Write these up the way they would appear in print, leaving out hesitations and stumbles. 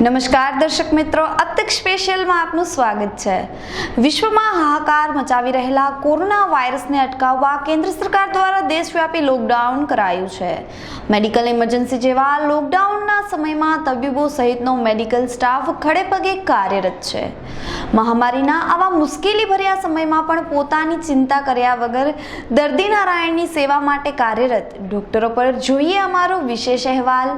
નમસ્કાર દર્શક મિત્રો, अब तक સ્પેશિયલમાં આપનું સ્વાગત છે। વિશ્વમાં હાહાકાર મચાવી રહેલા કોરોના વાયરસને અટકાવવા કેન્દ્ર સરકાર દ્વારા દેશવ્યાપી લોકડાઉન કરાયું છે। મેડિકલ ઇમરજન્સી જેવા લોકડાઉનના સમયમાં તબીબો સહિતનો મેડિકલ સ્ટાફ ખડેપગે કાર્યરત છે। મહામારીના આવા મુશ્કેલીભર્યા સમયમાં પણ પોતાની ચિંતા કર્યા વગર દર્દી નારાયણની સેવા માટે કાર્યરત ડોક્ટરો પર જોઈએ અમારો વિશેષ અહેવાલ।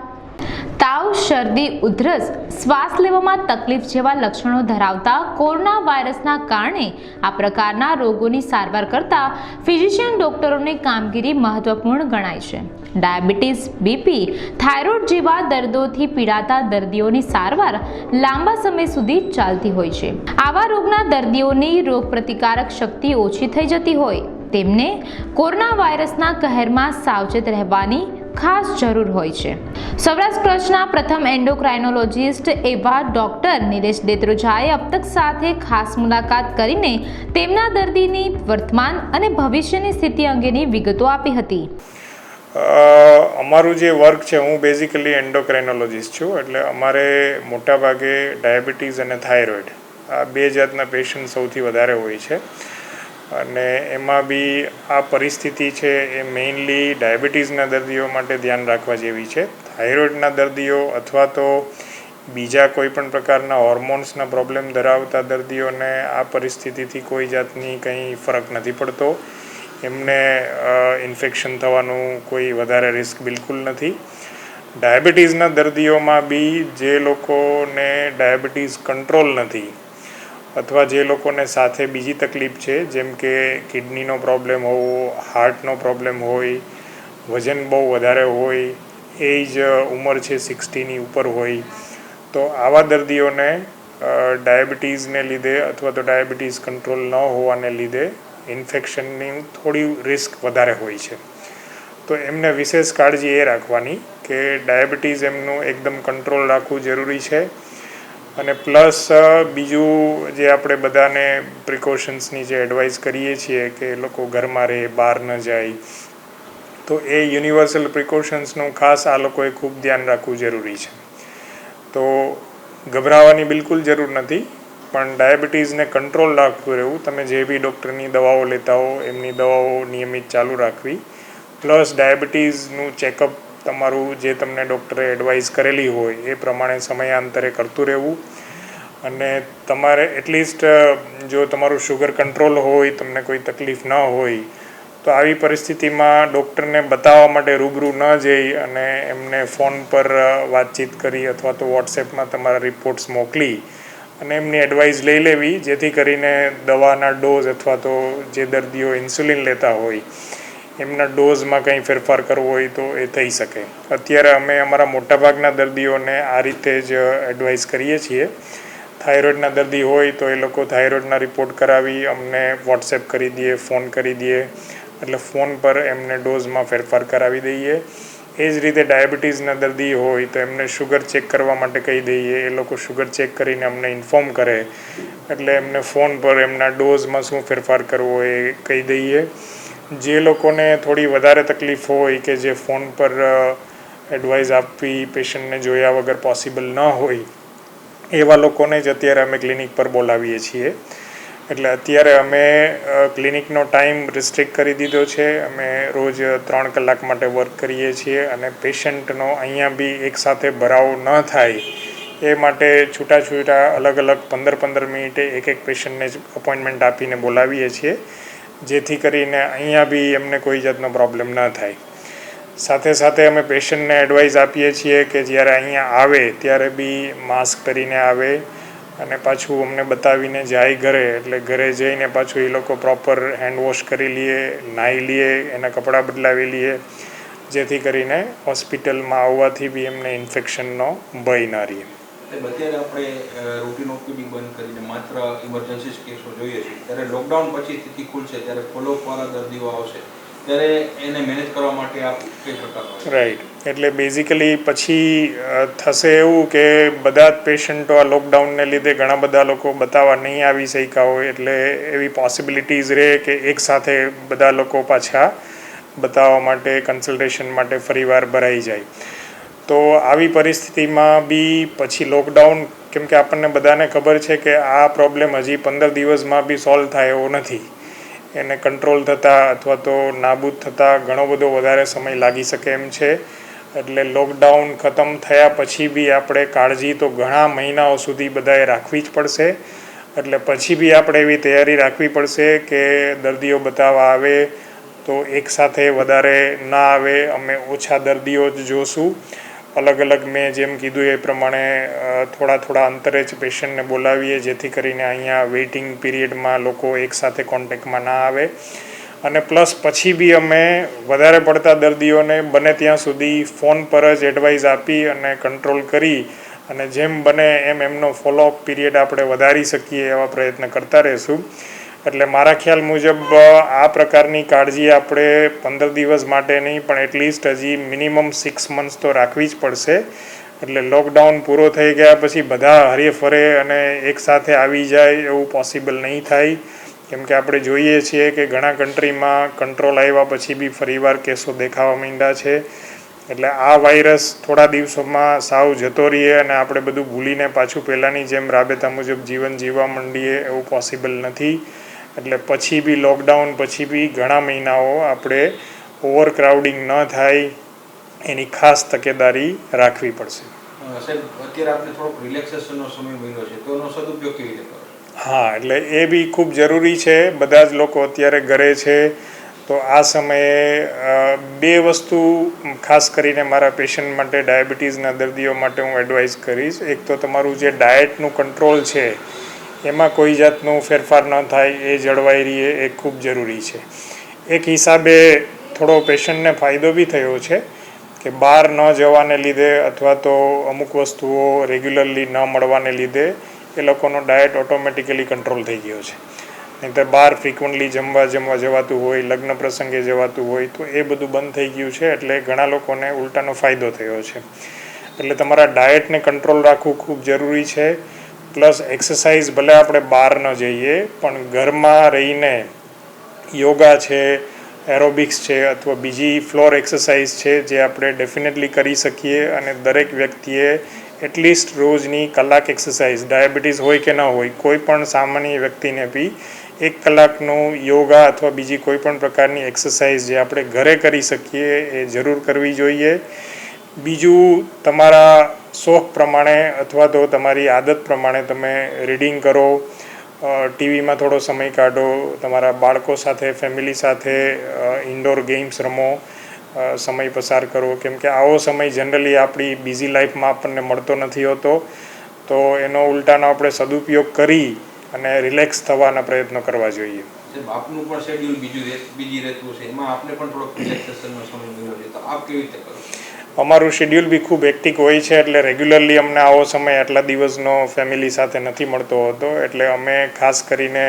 તાવ, શરદી, ઉધરસ, શ્વાસ લેવામાં તકલીફ જેવા લક્ષણો ધરાવતા કોરોના વાયરસના કારણે આ પ્રકારના રોગોની સારવાર કરતા ફિઝિશિયન ડોક્ટરોની કામગીરી મહત્વપૂર્ણ ગણાય છે। ડાયાબિટીસ, બીપી, થાઇરોઇડ જેવા દર્દોથી પીડાતા દર્દીઓની સારવાર લાંબા સમય સુધી ચાલતી હોય છે। આવા રોગના દર્દીઓની રોગપ્રતિકારક શક્તિ ઓછી થઈ જતી હોય તેમને કોરોના વાયરસના કહેરમાં સાવચેત રહેવાની ખાસ જરૂર હોય છે। સૌરાષ્ટ્ર કચ્છના પ્રથમ એન્ડોક્રાઇનોલોજિસ્ટ એવા ડોક્ટર નિલેશ દેત્રોજાએ अब तक સાથે ખાસ મુલાકાત કરીને તેમના દર્દીની વર્તમાન અને ભવિષ્યની સ્થિતિ અંગેની વિગતો આપી હતી। અમારું જે વર્ક છે, હું બેઝિકલી એન્ડોક્રાઇનોલોજિસ્ટ છું, એટલે અમારે મોટાભાગે ડાયાબિટીસ અને થાઇરોઇડ આ બે જાતના પેશન્ટ સૌથી વધારે હોય છે। અને એમાં બી આ પરિસ્થિતિ છે એ મેઇનલી ડાયાબિટીસના દર્દીઓ માટે ધ્યાન રાખવા જેવી છે। થાઇરોઇડના દર્દીઓ અથવા તો બીજા કોઈ પણ પ્રકારના હોર્મોન્સના પ્રોબ્લેમ ધરાવતા દર્દીઓને આ પરિસ્થિતિથી કોઈ જાતની કંઈ ફરક નથી પડતો। એમને ઇન્ફેક્શન થવાનું કોઈ વધારે રિસ્ક બિલકુલ નથી। ડાયાબિટીસના દર્દીઓમાં બી જે લોકોને ડાયાબિટીસ કંટ્રોલ નથી અથવા જે લોકોને સાથે બીજી તકલીફ છે, જેમ કે કિડનીનો પ્રોબ્લેમ હોવો, હાર્ટનો પ્રોબ્લેમ હોય, વજન બહુ વધારે હોય, એજ ઉંમર છે 60ની ઉપર હોય, તો આવા દર્દીઓને ડાયાબિટીસને લીધે અથવા તો ડાયાબિટીસ કંટ્રોલ ન હોવાને લીધે ઇન્ફેક્શનની થોડી રિસ્ક વધારે હોય છે। તો એમને વિશેષ કાળજી એ રાખવાની કે ડાયાબિટીસ એમનું એકદમ કંટ્રોલ રાખવું જરૂરી છે। અને પ્લસ બીજું જે આપણે બધાને પ્રિકોશન્સની જે એડવાઇસ કરીએ છીએ કે એ લોકો ઘરમાં રહે, બહાર ન જાય, તો એ યુનિવર્સલ પ્રિકોશન્સનું ખાસ આ લોકોએ ખૂબ ધ્યાન રાખવું જરૂરી છે। તો ગભરાવાની બિલકુલ જરૂર નથી, પણ ડાયાબિટીસને કંટ્રોલ રાખતું રહેવું। તમે જે બી ડૉક્ટરની દવાઓ લેતા હો એમની દવાઓ નિયમિત ચાલુ રાખવી, પ્લસ ડાયાબિટીસનું ચેકઅપ તમારું જે તમને ડૉક્ટરે એડવાઇસ કરેલી હોય એ પ્રમાણે સમયાંતરે કરતું રહેવું। અને તમારે એટલીસ્ટ જો તમારું શુગર કંટ્રોલ હોય, તમને કોઈ તકલીફ ન હોય, તો આવી પરિસ્થિતિમાં ડૉક્ટરને બતાવવા માટે રૂબરૂ ન જઈ અને એમને ફોન પર વાતચીત કરી અથવા તો વોટ્સએપમાં તમારા રિપોર્ટ્સ મોકલી અને એમની એડવાઇસ લઈ લેવી, જેથી કરીને દવાના ડોઝ અથવા તો જે દર્દીઓ ઇન્સ્યુલિન લેતા હોય એમના ડોઝમાં કંઈ ફેરફાર કરવો હોય તો એ થઈ શકે। અત્યારે અમે અમારા મોટાભાગના દર્દીઓને આ રીતે જ એડવાઇસ કરીએ છીએ। થાઇરોઇડના દર્દી હોય તો એ લોકો થાઇરોઇડના રિપોર્ટ કરાવી અમને વોટ્સએપ કરી દે, ફોન કરી દે, એટલે ફોન પર એમને ડોઝમાં ફેરફાર કરાવી દઈએ। એ જ રીતે ડાયાબિટીસના દર્દી હોય તો એમને શુગર ચેક કરવા માટે કહી દઈએ, એ લોકો શુગર ચેક કરીને અમને ઇન્ફોર્મ કરે, એટલે એમને ફોન પર એમના ડોઝમાં શું ફેરફાર કરવો એ કહી દઈએ। જે લોકોને થોડી વધારે તકલીફ હોય કે જે ફોન પર એડવાઇસ આપવી પેશન્ટને જોયા વગર પોસિબલ ન હોય, એવા લોકોને જ અત્યારે અમે ક્લિનિક પર બોલાવીએ છીએ। એટલે અત્યારે અમે ક્લિનિકનો ટાઈમ રિસ્ટ્રિક્ટ કરી દીધો છે। અમે રોજ 3 કલાક માટે વર્ક કરીએ છીએ અને પેશન્ટનો અહીંયા બી એકસાથે ભરાવો ન થાય એ માટે છૂટા છૂટા અલગ અલગ 15-15 મિનિટે એક પેશન્ટને જ અપોઇન્ટમેન્ટ આપીને બોલાવીએ છીએ, જેથી કરીને અહીંયા બી એમને કોઈ જાતનો પ્રોબ્લેમ ન થાય। સાથે સાથે અમે પેશન્ટને એડવાઇસ આપીએ છીએ કે જ્યારે અહીંયા આવે ત્યારે બી માસ્ક પહેરીને આવે અને પાછું અમને બતાવીને જાય ઘરે, એટલે ઘરે જઈને પાછું એ લોકો પ્રોપર હેન્ડ વોશ કરી લઈએ, નાહી લઈએ, એના કપડાં બદલાવી લઈએ, જેથી કરીને હોસ્પિટલમાં આવવાથી બી એમને ઇન્ફેક્શનનો ભય ન રહે। અત્યારે આપણે રૂટીન ઓપીડી બંધ કરીને માત્ર ઇમરજન્સી કેસો જોઈએ છે, ત્યારે લોકડાઉન પછી સ્થિતિ ખુલશે ત્યારે ફોલોઅપવાળા દર્દીઓ આવશે, ત્યારે એને મેનેજ કરવા માટે આપ કઈ પ્રકારનો? રાઈટ, એટલે બેઝિકલી પછી થશે એવું કે બધા જ પેશન્ટો આ લોકડાઉનને લીધે ઘણા બધા લોકો બતાવવા નહીં આવી શક્યા હોય, એટલે એવી પોસિબિલિટીઝ રહે કે એકસાથે બધા લોકો પાછા બતાવવા માટે, કન્સલ્ટેશન માટે ફરીવાર ભરાઈ જાય। તો આવી પરિસ્થિતિમાં બી પછી લોકડાઉન, કેમ કે આપણને બધાને ખબર છે કે આ પ્રોબ્લેમ હજી 15 દિવસમાં બી સોલ્વ થાય એવો નથી. એને કંટ્રોલ થતાં અથવા તો નાબૂદ થતાં ઘણો બધો વધારે સમય લાગી શકે એમ છે. એટલે લોકડાઉન ખતમ થયા પછી બી આપણે કાળજી તો ઘણા મહિનાઓ સુધી બધાએ રાખવી જ પડશે. એટલે પછી બી આપણે એવી તૈયારી રાખવી પડશે કે દર્દીઓ બતાવવા આવે તો એકસાથે વધારે ના આવે. અમે ઓછા દર્દીઓ જ જોશું. અલગ અલગ મેં જેમ કીધું એ પ્રમાણે થોડા અંતરે જ પેશન્ટને બોલાવીએ, જેથી કરીને અહીંયા વેઇટિંગ પીરિયડમાં લોકો એકસાથે કોન્ટેક્ટમાં ના આવે. અને પ્લસ પછી બી અમે વધારે પડતા દર્દીઓને બને ત્યાં સુધી ફોન પર જ એડવાઇસ આપી અને કંટ્રોલ કરી અને જેમ બને એમ એમનો ફોલોઅપ પીરિયડ આપણે વધારી શકીએ એવા પ્રયત્ન કરતા રહીશું. એટલે મારા ખ્યાલ મુજબ આ પ્રકારની કાળજી આપણે 15 દિવસ માટે નહીં પણ એટલીસ્ટ હજી મિનિમમ 6 months તો રાખવી જ પડશે. એટલે લોકડાઉન પૂરો થઈ ગયા પછી બધા હરે ફરે અને એકસાથે આવી જાય એવું પોસિબલ નહીં થાય. કેમ કે આપણે જોઈએ છીએ કે ઘણા કન્ટ્રીમાં કંટ્રોલ આવ્યા પછી બી ફરીવાર કેસો દેખાવા માંડ્યા છે. એટલે આ વાયરસ થોડા દિવસોમાં સાવ જતો રહીએ અને આપણે બધું ભૂલીને પાછું પહેલાંની જેમ રાબેતા મુજબ જીવન જીવવા માંડીએ એવું પોસિબલ નથી. એટલે પછી બી લોકડાઉન પછી બી ઘણા મહિનાઓ આપણે ઓવરક્રાઉડિંગ ન થાય એની ખાસ તકેદારી રાખવી પડશે. સાહેબ, અત્યારે આપણે થોડોક રિલેક્સેશનનો સમય મળ્યો છે તો એનો સદુપયોગ કેવી રીતે કરો? હા, એટલે એ બી ખૂબ જરૂરી છે. બધા જ લોકો અત્યારે ઘરે છે તો આ સમયે બે વસ્તુ ખાસ કરીને મારા પેશન્ટ માટે, ડાયાબિટીસના દર્દીઓ માટે હું એડવાઇસ કરીશ. એક તો તમારું જે ડાયટનું કંટ્રોલ છે એમાં કોઈ જાતનું ફેરફાર ન થાય એ જળવાઈ રહીએ એ ખૂબ જરૂરી છે. એક હિસાબે થોડો પેશન્ટને ફાયદો બી થયો છે કે બહાર ન જવાને લીધે અથવા તો અમુક વસ્તુઓ રેગ્યુલરલી ન મળવાને લીધે એ લોકોનો ડાયટ ઓટોમેટિકલી કંટ્રોલ થઈ ગયો છે. નહીં તો બહાર ફ્રિકવન્ટલી જમવા જવાતું હોય, લગ્ન પ્રસંગે જવાતું હોય તો એ બધું બંધ થઈ ગયું છે. એટલે ઘણા લોકોને ઉલટાનો ફાયદો થયો છે. એટલે તમારા ડાયટને કંટ્રોલ રાખવું ખૂબ જરૂરી છે. પ્લસ એક્સરસાઇઝ ભલે આપણે બહાર ન જઈએ પણ ઘરમાં રહીને યોગા છે, એરોબિક્સ છે અથવા બીજી ફ્લોર એક્સરસાઇઝ છે જે આપણે ડેફિનેટલી કરી શકીએ. અને દરેક વ્યક્તિએ એટલીસ્ટ રોજની કલાક એક્સરસાઇઝ, ડાયાબિટીસ હોય કે ન હોય, કોઈ પણ સામાન્ય વ્યક્તિને બી 1 કલાકનું યોગા અથવા બીજી કોઈ પણ પ્રકારની એક્સરસાઇઝ જે આપણે ઘરે કરી શકીએ એ જરૂર કરવી જોઈએ. બીજું, તમારા શોખ પ્રમાણે અથવા તો તમારી આદત પ્રમાણે તમે રીડિંગ કરો, ટીવીમાં થોડો સમય કાઢો, તમારા બાળકો સાથે, ફેમિલી સાથે ઇન્ડોર ગેમ્સ રમો, સમય પસાર કરો. કેમ કે આવો સમય જનરલી આપણી બિઝી લાઈફમાં આપણને મળતો નથી હોતો. તો એનો ઉલટાનો આપણે સદુપયોગ કરી અને રિલેક્સ થવાના પ્રયત્નો કરવા જોઈએ. આપનું પણ શેડ્યુલ બીજી રહેતું છે, એમાં આપને પણ થોડોક રિલેક્સેશનનો સમય મળ્યો છે, તો આપ કેવી રીતે કરો? અમારું શેડ્યુલ બી ખૂબ હેક્ટિક હોય છે. એટલે રેગ્યુલરલી અમને આવો સમય આટલા દિવસનો ફેમિલી સાથે નથી મળતો હોતો. એટલે અમે ખાસ કરીને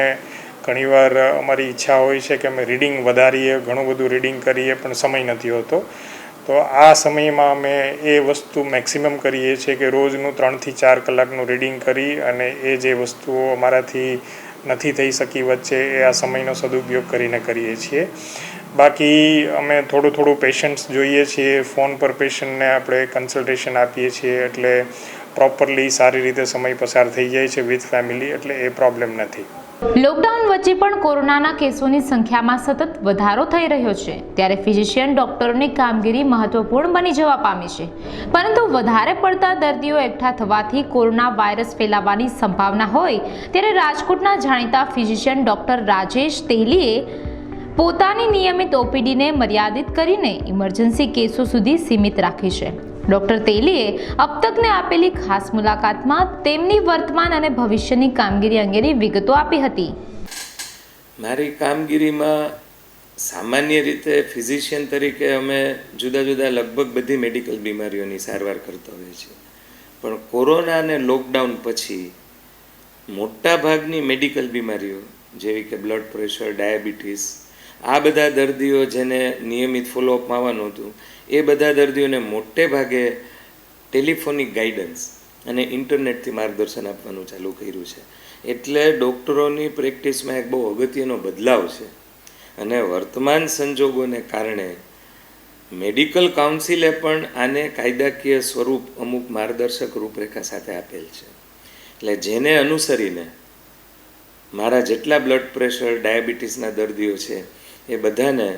ઘણીવાર અમારી ઈચ્છા હોય છે કે અમે રીડિંગ વધારીએ, ઘણું બધું રીડિંગ કરીએ પણ સમય નથી હોતો. તો આ સમયમાં અમે એ વસ્તુ મેક્સિમમ કરીએ છીએ કે રોજનું 3 થી 4 કલાકનું રીડિંગ કરી અને એ જે વસ્તુઓ અમારાથી નથી થઈ શકી વચ્ચે એ આ સમયનો સદુપયોગ કરીને કરીએ છીએ. બાકી અમે થોડું પેશન્ટ્સ જોઈએ છીએ, ફોન પર પેશન્ટને આપણે કન્સલ્ટેશન આપીએ છીએ. એટલે પ્રોપરલી સારી રીતે સમય પસાર થઈ જાય છે વિથ ફેમિલી. એટલે એ પ્રોબ્લેમ નથી. લોકડાઉન વચ્ચે પણ કોરોનાના કેસોની સંખ્યામાં સતત વધારો થઈ રહ્યો છે. ત્યારે ફિઝિશિયન ડોક્ટરોની કામગીરી મહત્વપૂર્ણ બની જવા પામી છે. પરંતુ વધારે પડતા દર્દીઓ એકઠા થવાથી કોરોના વાયરસ ફેલાવાની સંભાવના હોય ત્યારે રાજકોટના જાણીતા ફિઝિશિયન ડોક્ટર રાજેશ તેલીએ પોતાની નિયમિત ઓપીડીને મર્યાદિત કરીને ઇમરજન્સી કેસો સુધી સીમિત રાખી છે. ડોક્ટર તેલીએ અબ તકને આપેલી ખાસ મુલાકાતમાં તેમની વર્તમાન અને ભવિષ્યની કામગીરી અંગેની વિગતો આપી હતી. મારી કામગીરીમાં સામાન્ય રીતે ફિઝિશિયન તરીકે અમે જુદા જુદા લગભગ બધી મેડિકલ બીમારીઓની સારવાર કરતા હોઈએ છીએ. પણ કોરોના અને લોકડાઉન પછી મોટાભાગની મેડિકલ બીમારીઓ જેવી કે બ્લડ પ્રેશર, ડાયાબિટીસ, આ બધા દર્દીઓ જેને નિયમિત ફોલોઅપમાં આવવાનું હતું એ બધા દર્દીઓને મોટે ભાગે ટેલિફોનિક ગાઈડન્સ અને ઇન્ટરનેટથી માર્ગદર્શન આપવાનું ચાલુ કર્યું છે. એટલે ડૉક્ટરોની પ્રેક્ટિસમાં એક બહુ અગત્યનો બદલાવ છે. અને વર્તમાન સંજોગોને કારણે મેડિકલ કાઉન્સિલે પણ આને કાયદાકીય સ્વરૂપ અમુક માર્ગદર્શક રૂપરેખા સાથે આપેલ છે. એટલે જેને અનુસરીને મારા જેટલા બ્લડ પ્રેશર ડાયાબિટીસના દર્દીઓ છે એ બધાને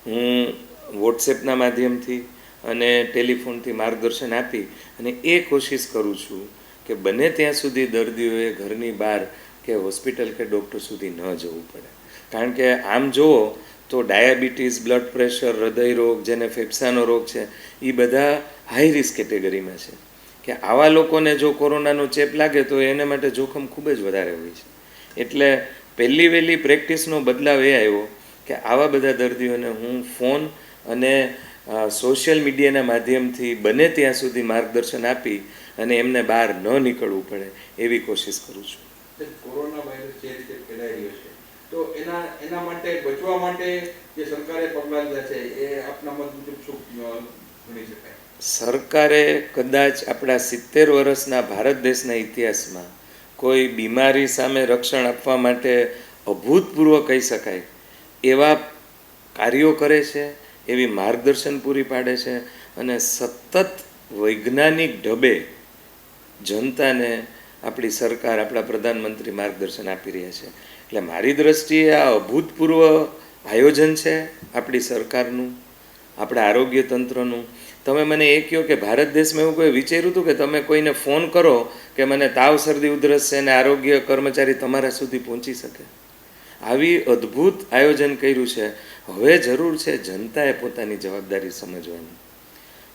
હું વોટ્સએપના માધ્યમથી અને ટેલિફોનથી માર્ગદર્શન આપી અને એ કોશિશ કરું છું કે બને ત્યાં સુધી દર્દીઓએ ઘરની બહાર કે હોસ્પિટલ કે ડૉક્ટર સુધી ન જવું પડે. કારણ કે આમ જુઓ તો ડાયાબિટીસ, બ્લડ પ્રેશર, હૃદયરોગ, જેને ફેફસાનો રોગ છે, એ બધા હાઈ રિસ્ક કેટેગરીમાં છે કે આવા લોકોને જો કોરોનાનો ચેપ લાગે તો એને માટે જોખમ ખૂબ જ વધારે હોય છે. એટલે પહેલી વહેલી પ્રેક્ટિસનો બદલાવ એ આવ્યો કે આવા બધા દર્દીઓને હું ફોન અને સોશિયલ મીડિયાના માધ્યમથી બને ત્યાં સુધી માર્ગદર્શન આપી અને એમને બહાર ન નીકળવું પડે એવી કોશિશ કરું છું. કોરોના વાયરસ જે રીતે ફેલાઈ રહ્યો છે તો એના માટે બચવા માટે જે સરકારે પગલાં લીધા છે એ આપના મત મુજબ શું ગણી શકાય? સરકારે કદાચ આપણા 70 વર્ષના ભારત દેશના ઇતિહાસમાં કોઈ બીમારી સામે રક્ષણ આપવા માટે અભૂતપૂર્વ કહી શકાય એવા કાર્યો કરે છે, એવી માર્ગદર્શન પૂરી પાડે છે અને સતત વૈજ્ઞાનિક ઢબે જનતાને આપણી સરકાર, આપણા પ્રધાનમંત્રી માર્ગદર્શન આપી રહ્યા છે. એટલે મારી દ્રષ્ટિએ આ અભૂતપૂર્વ આયોજન છે આપણી સરકારનું, આપણા આરોગ્ય તંત્રનું. તમે મને એ કહો કે ભારત દેશમાં એવું કોઈ વિચાર્યું હતું કે તમે કોઈને ફોન કરો કે મને તાવ, શરદી, ઉધરસ છે અને આરોગ્ય કર્મચારી તમારા સુધી પહોંચી શકે? આવી અદ્ભુત આયોજન કર્યું છે. હવે જરૂર છે જનતાએ પોતાની જવાબદારી સમજવાની.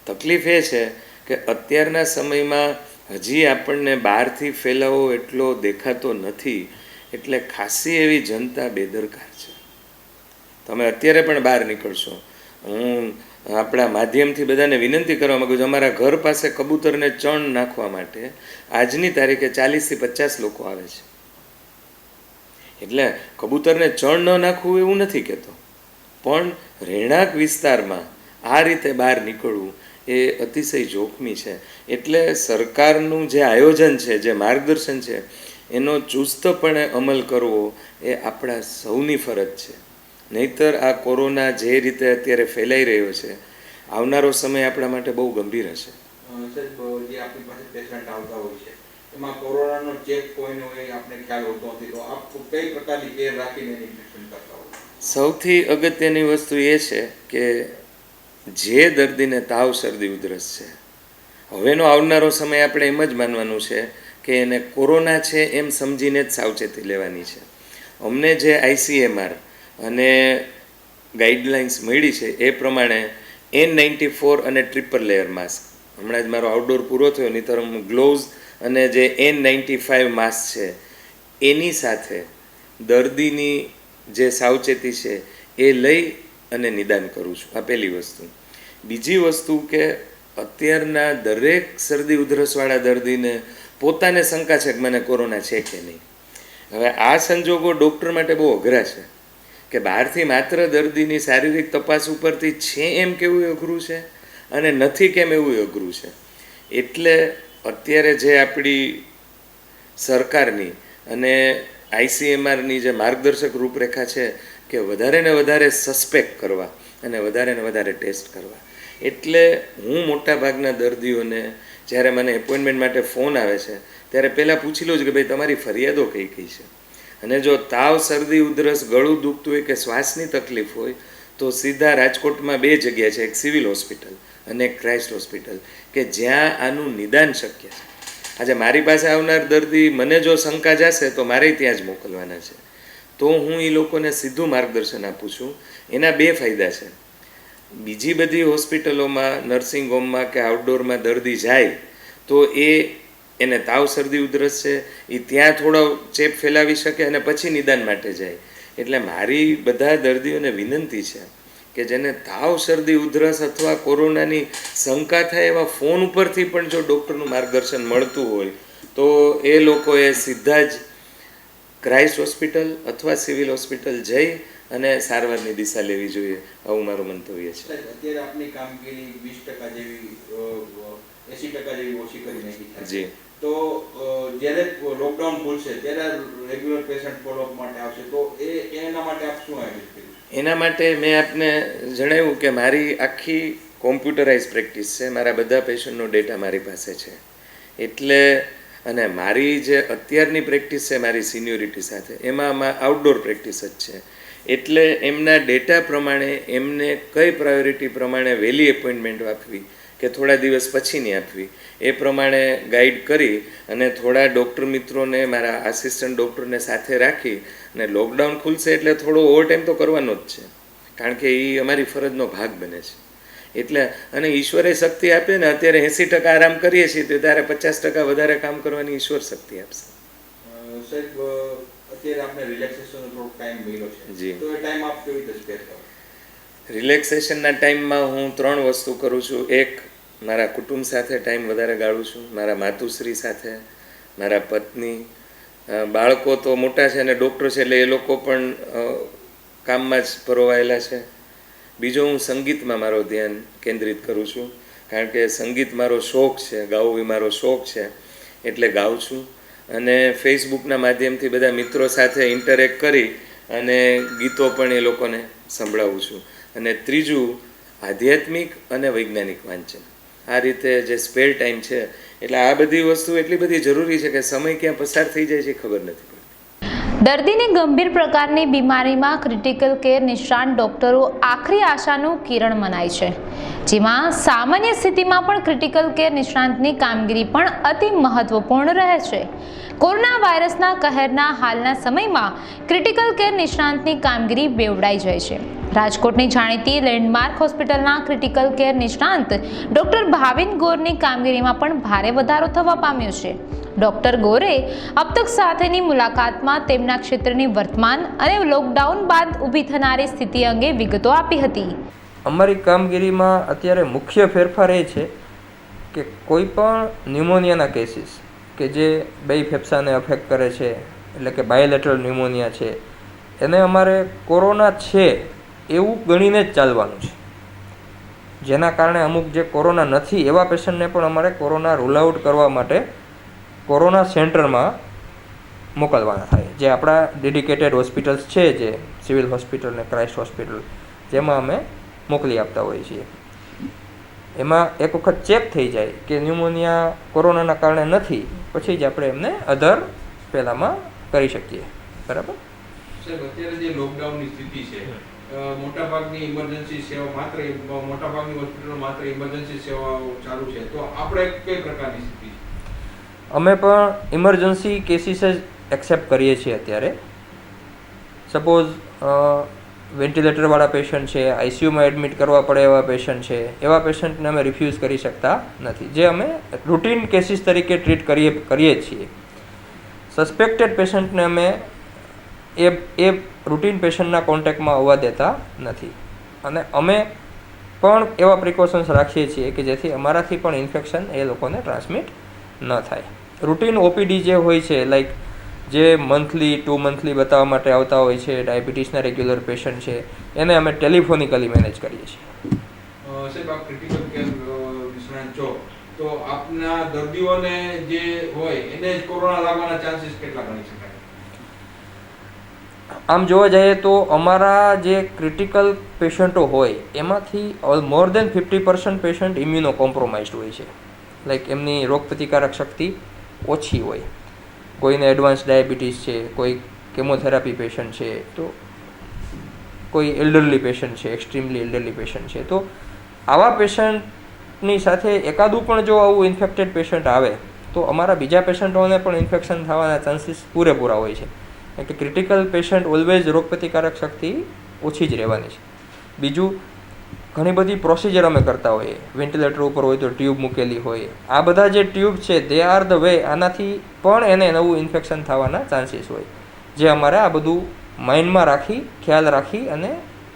તકલીફ એ છે કે અત્યારના સમયમાં હજી આપણને બહારથી ફેલાવો એટલો દેખાતો નથી, એટલે ખાસી એવી જનતા બેદરકાર છે. તમે અત્યારે પણ બહાર નીકળશો, હું આપણા માધ્યમથી બધાને વિનંતી કરવા માગું છું, અમારા ઘર પાસે કબૂતરને ચણ નાખવા માટે આજની તારીખે 40થી 50 લોકો આવે છે. એટલે કબૂતરને ચણ ન નાખવું એવું નથી કહેતો, પણ રહેણાંક વિસ્તારમાં આ રીતે બહાર નીકળવું એ અતિશય જોખમી છે. એટલે સરકારનું જે આયોજન છે, જે માર્ગદર્શન છે, એનો ચુસ્તપણે અમલ કરવો એ આપણા સૌની ફરજ છે. નહીંતર આ કોરોના જે રીતે અત્યારે ફેલાઈ રહ્યો છે, આવનારો સમય આપણા માટે બહુ ગંભીર હશે. સાહેબ, જે આપણી પાસે પેશન્ટ આવતા હોય છે એમાં કોરોનાનો ચેપ કોઈને હોય આપણે ખ્યાલ હોતો નથી, તો આપ કઈ પ્રકારની કેર રાખીને એની ટ્રીટમેન્ટ કરતા હોય? સૌથી અગત્યની વસ્તુ એ છે કે જે દર્દીને તાવ, શરદી, ઉધરસ છે, હવેનો આવનારો સમય આપણે એમ જ માનવાનું છે કે એને કોરોના છે એમ સમજીને જ સાવચેતી લેવાની છે. અમને જે ICMR અને ગાઈડલાઇન્સ મળી છે એ પ્રમાણે N94 અને ટ્રિપલ લેયર માસ્ક, હમણાં જ મારો આઉટડોર પૂરો થયો, નહીંતર હું ગ્લોવ્સ અને જે N95 માસ્ક છે એની સાથે દર્દીની જે સાવચેતી છે એ લઈ અને નિદાન કરું છું. આ પહેલી વસ્તુ. બીજી વસ્તુ કે અત્યારના દરેક શરદી ઉધરસવાળા દર્દીને પોતાને શંકા છે કે મને કોરોના છે કે નહીં. હવે આ સંજોગો ડૉક્ટર માટે બહુ અઘરા છે કે બહારથી માત્ર દર્દીની શારીરિક તપાસ ઉપરથી છે એમ કેવું અઘરું છે અને નથી કેમ એવું અઘરું છે. એટલે અત્યારે જે આપણી સરકારની અને ICMRની જે માર્ગદર્શક રૂપરેખા છે કે વધારે ને વધારે સસ્પેક્ટ કરવા અને વધારે ટેસ્ટ કરવા. એટલે હું મોટાભાગના દર્દીઓને જ્યારે મને એપોઇન્ટમેન્ટ માટે ફોન આવે છે ત્યારે પહેલાં પૂછી લઉં છું કે ભાઈ તમારી ફરિયાદો કઈ કઈ છે, અને જો તાવ, શરદી, ઉધરસ, ગળું દુખતું હોય કે શ્વાસની તકલીફ હોય તો સીધા રાજકોટમાં 2 જગ્યા છે, એક સિવિલ હોસ્પિટલ અને એક ક્રાઇસ્ટ હોસ્પિટલ, કે જ્યાં આનું નિદાન શક્ય છે. આજે મારી પાસે આવનાર દર્દી મને જો શંકા જશે તો મારે ત્યાં જ મોકલવાના છે. તો હું એ લોકોને સીધું માર્ગદર્શન આપું છું. એના 2 ફાયદા છે. બીજી બધી હોસ્પિટલોમાં, નર્સિંગ હોમમાં કે આઉટડોરમાં દર્દી જાય તો એને તાવ, શરદી, ઉધરસ છે એ ત્યાં થોડો ચેપ ફેલાવી શકે અને પછી નિદાન માટે જાય. એટલે મારી બધા દર્દીઓને વિનંતી છે કે જેને તાવ, શરદી, ઉધરસ અથવા કોરોનાની શંકા થાય એવા ફોન ઉપરથી પણ જો ડૉક્ટરનું માર્ગદર્શન મળતું હોય તો એ લોકોએ સીધા જ ક્રાઇસ્ટ હોસ્પિટલ અથવા સિવિલ હોસ્પિટલ જઈ અને સારવારની દિશા લેવી જોઈએ, આવું મારું મંતવ્ય છે. અત્યારે આપની કામગીરી 20% જેવી 80% જેવી ઓછી કરી નાખી છે. જી. તો જ્યારે લોકડાઉન ખુલશે ત્યારે રેગ્યુલર પેશન્ટ ફોલોઅપ માટે આવશે, તો એના માટે આપ શું આયોજન કર્યું? એના માટે મેં આપને જણાવ્યું કે મારી આખી કોમ્પ્યુટરાઇઝ પ્રેક્ટિસ છે, મારા બધા પેશન્ટનો ડેટા મારી પાસે છે. એટલે અને મારી જે અત્યારની પ્રેક્ટિસ છે મારી સિનિયોરિટી સાથે, એમાં આઉટડોર પ્રેક્ટિસ જ છે. એટલે એમના ડેટા પ્રમાણે એમને કઈ પ્રાયોરિટી પ્રમાણે વહેલી એપોઇન્ટમેન્ટ આપવી કે થોડા દિવસ પછીની આપવી, એ પ્રમાણે ગાઈડ કરી અને થોડા ડૉક્ટર મિત્રોને, મારા આસિસ્ટન્ટ ડૉક્ટરને સાથે રાખી અને લોકડાઉન ખુલશે એટલે થોડો ઓવરટાઈમ તો કરવાનો જ છે, કારણ કે એ અમારી ફરજનો ભાગ બને છે. એટલે અને ઈશ્વરે શક્તિ આપે ને, અત્યારે 80% આરામ કરીએ છીએ તો ત્યારે 50% વધારે કામ કરવાની ઈશ્વર શક્તિ આપશે. સાહેબ, અત્યારે આપણે રિલેક્સેશનનો થોડો ટાઈમ મળ્યો છે, જી. તો એ ટાઈમ આપ કેવી રીતે સ્પેર કરો? રિલેક્સેશનના ટાઈમમાં હું 3 વસ્તુ કરું છું. એક, મારા કુટુંબ સાથે ટાઈમ વધારે ગાળું છું, મારા માતુશ્રી સાથે, મારા પત્ની, બાળકો તો મોટા છે અને ડૉક્ટર છે એટલે એ લોકો પણ કામમાં જ પરોવાયેલા છે. બીજો, હું સંગીતમાં મારો ધ્યાન કેન્દ્રિત કરું છું, કારણ કે સંગીત મારો શોખ છે, ગાવું એ મારો શોખ છે, એટલે ગાઉં છું. અને ફેસબુકના માધ્યમથી બધા મિત્રો સાથે ઇન્ટરેક્ટ કરી અને ગીતો પણ એ લોકોને સંભળાવું છું. અને ત્રીજું, આધ્યાત્મિક અને વૈજ્ઞાનિક વાંચન. આ રીતે જે સ્પેર ટાઈમ છે, એટલે આ બધી વસ્તુ એટલી બધી જરૂરી છે કે સમય ક્યાં પસાર થઈ જાય છે ખબર નથી પડતી. દર્દીને ગંભીર પ્રકારની બીમારીમાં ક્રિટિકલ કેર નિષ્ણાંત ડોક્ટરો આખરી આશાનું કિરણ મનાય છે, જેમાં સામાન્ય સ્થિતિમાં પણ ક્રિટિકલ કેર નિષ્ણાંતની કામગીરી પણ અતિ મહત્વપૂર્ણ રહે છે. કોરોના વાયરસના કહેરના હાલના સમયમાં ક્રિટિકલ કેર નિષ્ણાંતની કામગીરી બેવડાઈ જાય છે. રાજકોટની જાણીતી લેન્ડમાર્ક હોસ્પિટલના ક્રિટિકલ કેર નિષ્ણાંત ડોક્ટર ભાવિન ગોરની કામગીરીમાં પણ ભારે વધારો થવા પામ્યો છે. ડોક્ટર ગોરે અબતક સાથેની મુલાકાતમાં તેમના ક્ષેત્રની વર્તમાન અને લોકડાઉન બાદ ઊભી થનારી સ્થિતિ અંગે વિગતો આપી હતી. અમારી કામગીરીમાં અત્યારે મુખ્ય ફેરફાર એ છે કે કોઈ પણ ન્યુમોનિયાના કેસીસ કે જે બે ફેફસાને અફેક્ટ કરે છે, એટલે કે બાયોલેટરલ ન્યુમોનિયા છે, એને અમારે કોરોના છે એવું ગણીને જ ચાલવાનું છે. જેના કારણે અમુક જે કોરોના નથી એવા પેશન્ટને પણ અમારે કોરોના રૂલ આઉટ કરવા માટે કોરોના સેન્ટરમાં મોકલવાના થાય, જે આપણા ડેડિકેટેડ હોસ્પિટલ્સ છે, જે સિવિલ હોસ્પિટલ ને ક્રાઇસ્ટ હોસ્પિટલ, જેમાં અમે મોકલી આપતા હોઈએ છીએ. એમાં એક વખત ચેક થઈ જાય કે ન્યુમોનિયા કોરોનાના કારણે નથી, પછી જ આપણે એમને અધર પહેલામાં કરી શકીએ. બરાબર? સાહેબ, અત્યારે જે લોકડાઉનની સ્થિતિ છે, મોટાભાગની ઇમરજન્સી સેવા મોટાભાગની હોસ્પિટલો માત્ર ઇમરજન્સી સેવાઓ ચાલુ છે, તો આપણે કઈ પ્રકારની સ્થિતિ છે? અમે પણ ઇમરજન્સી કેસીસ જ એક્સેપ્ટ કરીએ છીએ અત્યારે. સપોઝ વેન્ટિલેટરવાળા પેશન્ટ છે, આઈસીયુમાં એડમિટ કરવા પડે એવા પેશન્ટ છે, એવા પેશન્ટને અમે રિફ્યુઝ કરી શકતા નથી, જે અમે રૂટીન કેસીસ તરીકે ટ્રીટ કરીએ છીએ. સસ્પેક્ટેડ પેશન્ટને અમે એ રૂટીન પેશન્ટના કોન્ટેક્ટમાં આવવા દેતા નથી. અને અમે પણ એવા પ્રિકોશન્સ રાખીએ છીએ કે જેથી અમારાથી પણ ઇન્ફેક્શન એ લોકોને ટ્રાન્સમિટ ન થાય. રૂટીન ઓપીડી જે હોય છે, લાઈક જે મંથલી 2 મંથલી બતાવવા માટે આવતા હોય છે, ડાયાબિટીસના રેગ્યુલર પેશન્ટ છે, એને અમે ટેલિફોનિકલી મેનેજ કરીએ છીએ. સાહેબ, આપ ક્રિટિકલ કેર નિષ્ણાત છો, તો આપના દર્દીઓને જે હોય એને જ કોરોના લાગવાના ચાન્સીસ કેટલા ગણી શકાય? આમ જોવા જઈએ તો અમારા જે ક્રિટિકલ પેશન્ટો હોય એમાંથી મોર દેન 50% પેશન્ટ ઇમ્યુનો કોમ્પ્રોમાઇઝડ હોય છે. લાઈક એમની રોગપ્રતિકારક શક્તિ ઓછી હોય. કોઈને એડવાન્સ ડાયાબિટીસ છે, કોઈ કેમોથેરાપી પેશન્ટ છે, તો કોઈ એલ્ડરલી પેશન્ટ છે, એક્સ્ટ્રીમલી એલ્ડરલી પેશન્ટ છે. તો આવા પેશન્ટની સાથે એકાદું પણ જો આવું ઇન્ફેક્ટેડ પેશન્ટ આવે તો અમારા બીજા પેશન્ટોને પણ ઇન્ફેક્શન થવાના ચાન્સીસ પૂરેપૂરા હોય છે. કારણ કે ક્રિટિકલ પેશન્ટ ઓલવેઝ રોગપ્રતિકારક શક્તિ ઓછી જ રહેવાની છે. બીજું, ઘણી બધી પ્રોસિજર અમે કરતા હોઈએ. વેન્ટિલેટર ઉપર હોય તો ટ્યુબ મૂકેલી હોય. આ બધા જે ટ્યુબ છે દે આર ધ વે, આનાથી પણ એને નવું ઇન્ફેક્શન થવાના ચાન્સીસ હોય, જે અમારે આ બધું માઇન્ડમાં રાખી, ખ્યાલ રાખી અને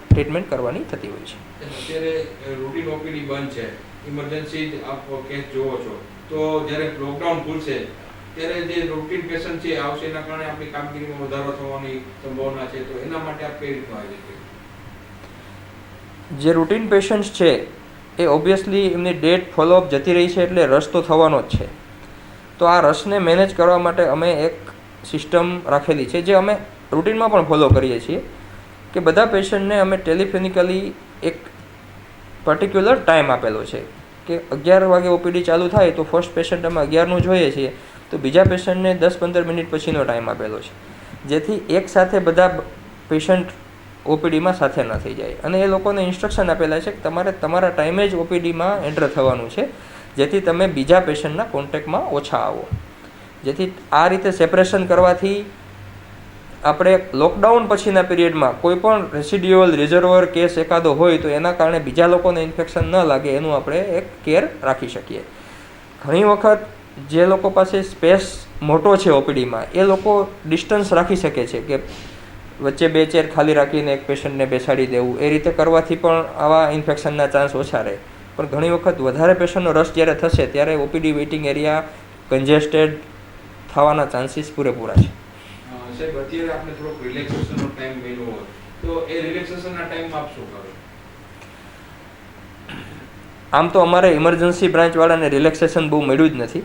ટ્રીટમેન્ટ કરવાની થતી હોય છે. અત્યારે રૂટીન ઓપીડી બંધ છે, ઇમરજન્સી આપ કેસ જોવો છો, તો જ્યારે લોકડાઉન ખુલશે ત્યારે જે રૂટીન પેશન્ટ છે આવશે, એના કારણે આપણી કામગીરીમાં વધારો થવાની સંભાવના છે, તો એના માટે આપ કઈ રીતનું આયોજન કર્યું? જે રૂટીન પેશન્ટ્સ છે એ ઓબ્વિયસલી એમની ડેટ ફોલોઅપ જતી રહી છે, એટલે રશ તો થવાનો જ છે. તો આ રશને મેનેજ કરવા માટે અમે એક સિસ્ટમ રાખેલી છે, જે અમે રૂટીનમાં પણ ફોલો કરીએ છીએ, કે બધા પેશન્ટને અમે ટેલિફોનિકલી એક પર્ટિક્યુલર ટાઈમ આપેલો છે કે 11 વાગે ઓપીડી ચાલુ થાય તો ફર્સ્ટ પેશન્ટ અમે 11નું જોઈએ છીએ, તો બીજા પેશન્ટને 10-15 મિનિટ પછીનો ટાઈમ આપેલો છે, જેથી એક સાથે બધા પેશન્ટ ઓપીડીમાં સાથે ન થઈ જાય. અને એ લોકોને ઇન્સ્ટ્રક્શન આપેલા છે કે તમારે તમારા ટાઈમે જ ઓપીડીમાં એન્ટર થવાનું છે, જેથી તમે બીજા પેશન્ટના કોન્ટેક્ટમાં ઓછા આવો. જેથી આ રીતે સેપરેશન કરવાથી આપણે લોકડાઉન પછીના પીરિયડમાં કોઈ પણ રેસિડ્યુઅલ રિઝર્વર કેસ એકાદો હોય તો એના કારણે બીજા લોકોને ઇન્ફેક્શન ન લાગે એનું આપણે એક કેર રાખી શકીએ. ઘણી વખત જે લોકો પાસે સ્પેસ મોટો છે ઓપીડીમાં એ લોકો ડિસ્ટન્સ રાખી શકે છે કે વચ્ચે 2 ચેર ખાલી રાખીને એક પેશન્ટને બેસાડી દેવું. એ રીતે કરવાથી પણ આવા ઇન્ફેક્શનના ચાન્સ ઓછા રહે. પણ ઘણી વખત વધારે પેશન્ટનો રશ જ્યારે થશે ત્યારે ઓપીડી વેઇટિંગ એરિયા કન્જેસ્ટેડ થવાના ચાન્સીસ પૂરેપૂરા છે. સાહેબ, અત્યારે આપણે થોડોક રિલેક્સેશનનો ટાઈમ મળ્યો હોય તો એ રિલેક્સેશનના ટાઈમમાં આપ શું કરો? આમ તો અમારે ઇમરજન્સી બ્રાન્ચવાળાને રિલેક્સેશન બહુ મળ્યું જ નથી,